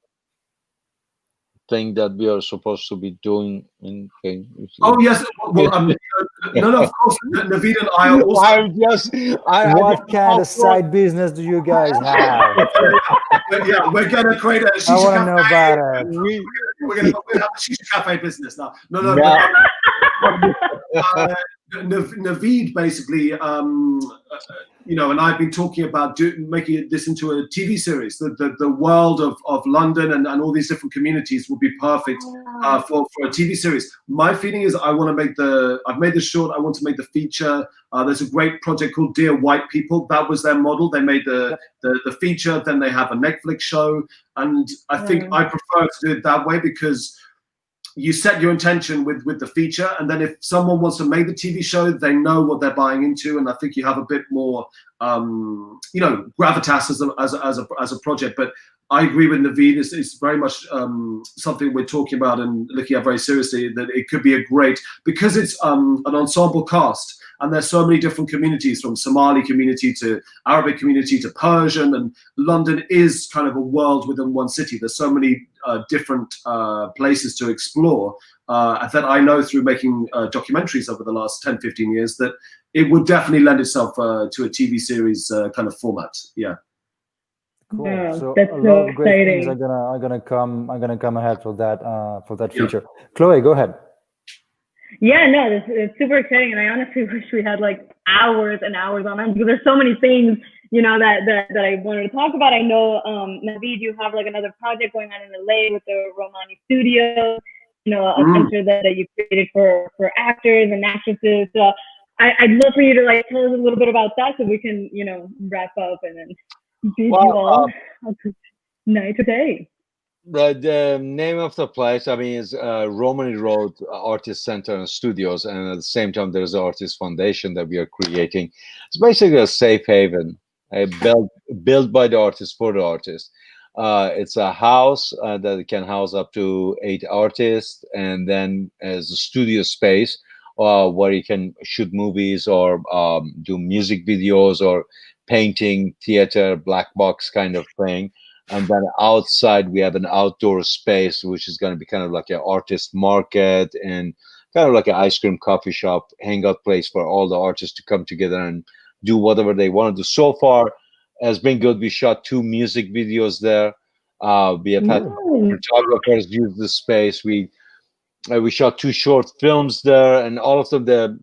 thing that we are supposed to be doing in thing? Oh yes, well, no, of course, Navid and I are also. What kind of side business do you guys have? Yeah, we're gonna create a shisha I want to cafe. know about it. We're gonna have a shisha cafe business now. No. Navid basically, you know, and I've been talking about making this into a TV series. The world of London and all these different communities would be perfect for a TV series. My feeling is I want to make I've made the short, I want to make the feature. There's a great project called Dear White People. That was their model. They made the feature, then they have a Netflix show. And I think I prefer to do it that way, because you set your intention with the feature, and then if someone wants to make the TV show, they know what they're buying into, and I think you have a bit more, gravitas as a project. But I agree with Navid. It's very much something we're talking about and looking at very seriously, that it could be a great, because it's an ensemble cast, and there's so many different communities, from Somali community to Arabic community to Persian, and London is kind of a world within one city. There's so many different places to explore that I know through making documentaries over the last 10, 15 years, that it would definitely lend itself to a TV series kind of format. Yeah. Cool. Yeah, So that's a so lot of great things exciting. are gonna come ahead for that feature. Chloe, go ahead. Yeah, no, it's super exciting, and I honestly wish we had like hours and hours on end, because there's so many things, that I wanted to talk about. I know, Navid, you have like another project going on in LA with the Romani Studio, a center that you created for actors and actresses. So I'd love for you to like tell us a little bit about that, so we can, wrap up and then bid you all a good night today. The name of the place, is Romani Road Artist Center and Studios, and at the same time, there's an artist foundation that we are creating. It's basically a safe haven, built by the artist for the artist. It's a house that can house up to 8 artists, and then as a studio space where you can shoot movies or do music videos or painting, theater, black box kind of thing. And then outside, we have an outdoor space, which is going to be kind of like an artist market and kind of like an ice cream coffee shop, hangout place for all the artists to come together and do whatever they want to do. So far, has been good. We shot 2 music videos there. We have had photographers use the space. We shot 2 short films there, and all of them,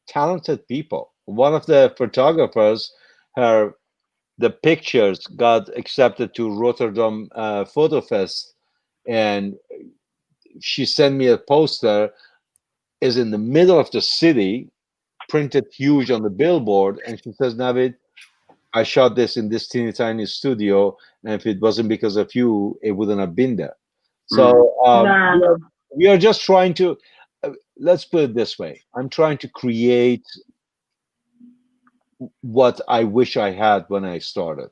talented people. One of the photographers, the pictures got accepted to Rotterdam Photo Fest, and she sent me a poster, is in the middle of the city, printed huge on the billboard, and she says, Navid, I shot this in this teeny tiny studio, and if it wasn't because of you, it wouldn't have been there. So we are just trying to, let's put it this way, I'm trying to create what I wish I had when I started.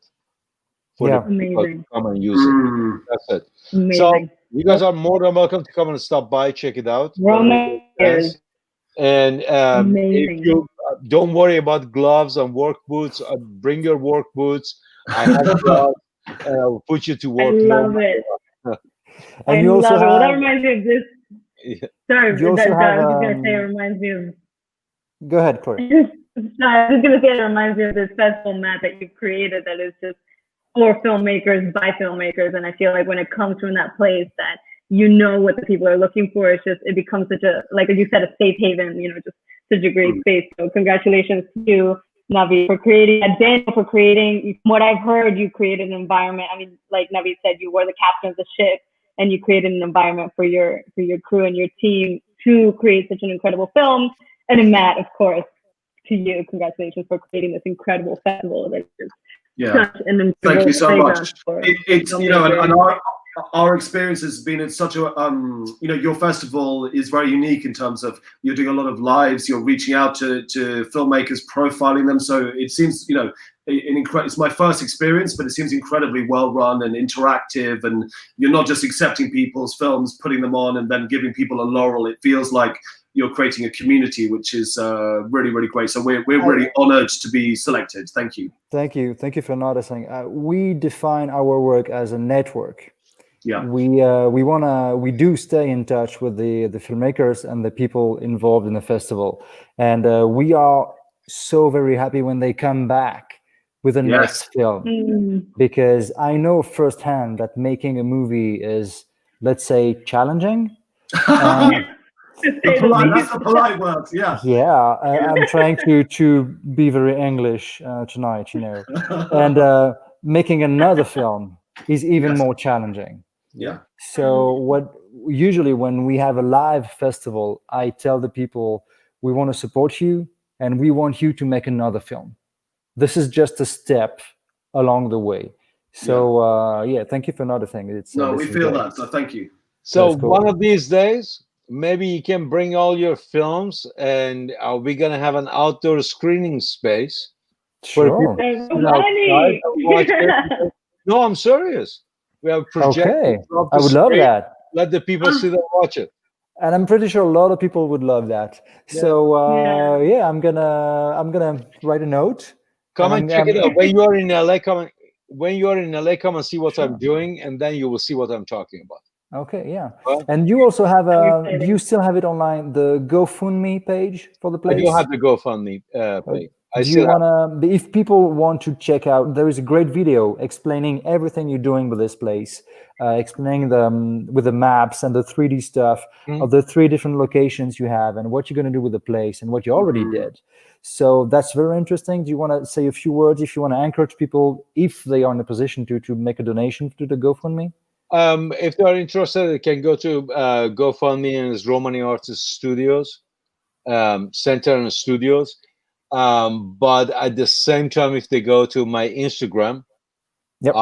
For the people to come and use it. That's it. Amazing. So you guys are more than welcome to come and stop by, check it out. And if you don't worry about gloves and work boots, bring your work boots. I have gloves, and I will put you to work. I love it. And you also have, well, that reminds me of this. Yeah. Sorry, I was just going to say it reminds me of. Go ahead, Chloe. No, I was going to say it reminds me of this festival map that you created that is just for filmmakers by filmmakers, and I feel like when it comes from that place that what the people are looking for, it becomes such a, like as you said, a safe haven, just such a great space. So congratulations to you, Navid, for creating, and Daniel for creating. From what I've heard, you created an environment. I mean, like Navid said, you were the captain of the ship, and you created an environment for your crew and your team to create such an incredible film. And then Matt, of course, to you, congratulations for creating this incredible festival. That is such an thank you so much. It's and our experience has been in such a your festival is very unique in terms of you're doing a lot of lives, you're reaching out to filmmakers, profiling them. So it seems it's my first experience, but it seems incredibly well run and interactive, and you're not just accepting people's films, putting them on, and then giving people a laurel. It feels like you're creating a community, which is really, really great. So we're really honored to be selected. Thank you. Thank you for noticing. We define our work as a network. Yeah. We do stay in touch with the filmmakers and the people involved in the festival, and we are so very happy when they come back with a next film, because I know firsthand that making a movie is, let's say, challenging. That's a polite word, yeah. Yeah, I'm trying to be very English tonight, and making another film is even more challenging. Yeah. So usually when we have a live festival, I tell the people, we want to support you and we want you to make another film. This is just a step along the way. So yeah, thank you for noticing. It's No, this we is feel great. that. So thank you. So That's cool. one of these days, maybe you can bring all your films, and we're gonna have an outdoor screening space where Sure. people So sit outside funny. and watch it. No, I'm serious. We have projectors Okay, up I the would love screen. that. Let the people sit and watch it. And I'm pretty sure a lot of people would love that. So yeah, I'm gonna write a note. Come and check it I'm- out. When you are in LA, come and see what Sure. I'm doing, and then you will see what I'm talking about. Okay, yeah. Well, And you also have excited. do you still have it online, the GoFundMe page for the I place? do have the GoFundMe page. I Do you still have. want to, if people want to check out, there is a great video explaining everything you're doing with this place, explaining with the maps and the 3D stuff of the 3 different locations you have and what you're going to do with the place and what you already did. So that's very interesting. Do you want to say a few words if you want to encourage people, if they are in a position to make a donation to the GoFundMe? If they are interested, they can go to GoFundMe and it's Romani Artist Studios, Center and Studios. But at the same time, if they go to my Instagram, Yep.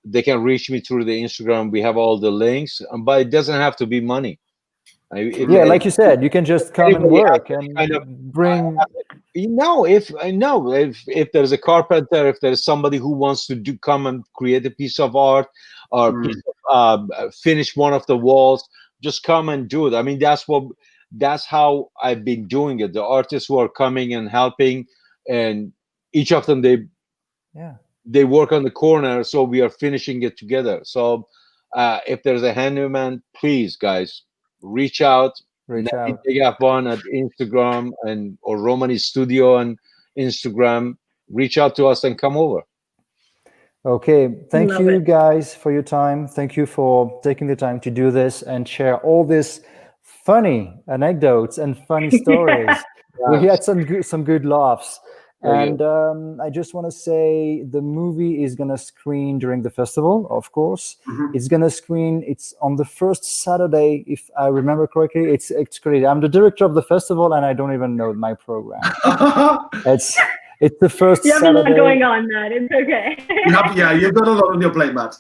they can reach me through the Instagram. We have all the links, but it doesn't have to be money. Yeah, like you said, you can just come and anybody has work any and kind of bring. If there's a carpenter, if there's somebody who wants to come and create a piece of art or finish one of the walls, just come and do it. I mean, that's how I've been doing it. The artists who are coming and helping, and each of them they work on the corner, so we are finishing it together. So if there's a handyman, please guys, reach out. Navid Negahban at Instagram or Romani Studio on Instagram. Reach out to us and come over. Okay, thank Love you it. guys for your time. Thank you for taking the time to do this and share all this funny anecdotes and funny stories. We had some good laughs. And I just want to say the movie is going to screen during the festival, of course. It's going to screen, it's on the first Saturday, if I remember correctly. It's great. I'm the director of the festival and I don't even know my program. It's the first You have Saturday. a lot going on, Matt. It's okay. You've got a lot on your plate, Matt.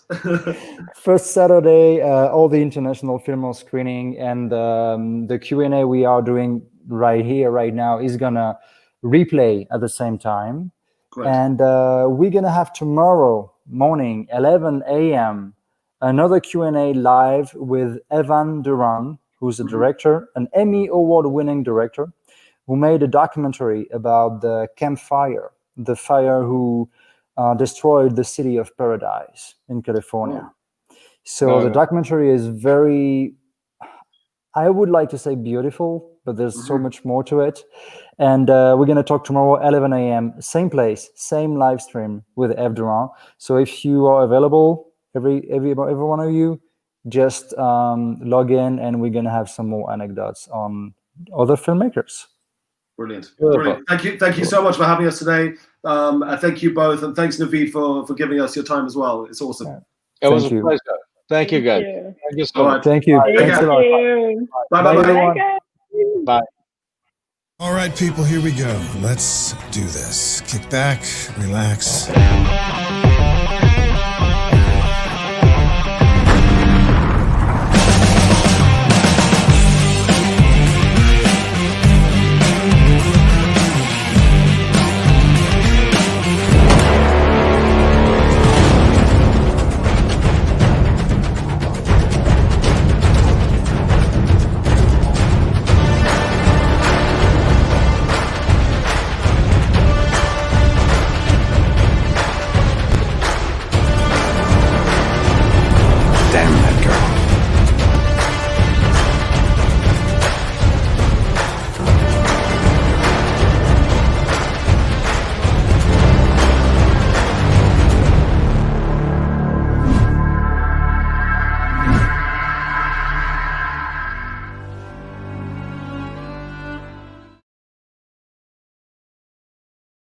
First Saturday, all the international film are screening, and the Q&A we are doing right now is going to replay at the same time. Great. And we're gonna have tomorrow morning 11 a.m. another Q&A live with Evan Duran, who's a director, an Emmy Award winning director, who made a documentary about the campfire, the fire who destroyed the city of Paradise in California. So the documentary is very, I would like to say beautiful, but there's so much more to it. And we're going to talk tomorrow, 11 a.m., same place, same live stream with F. Durand. So if you are available, every one of you, just log in and we're going to have some more anecdotes on other filmmakers. Brilliant. Thank you so much for having us today. Thank you both. And thanks, Navid, for giving us your time as well. It's awesome. It was a pleasure. Thank you, guys. Thank you so much. Thank you. Thanks a lot. Bye. Bye. All right, people, here we go. Let's do this. Kick back, relax.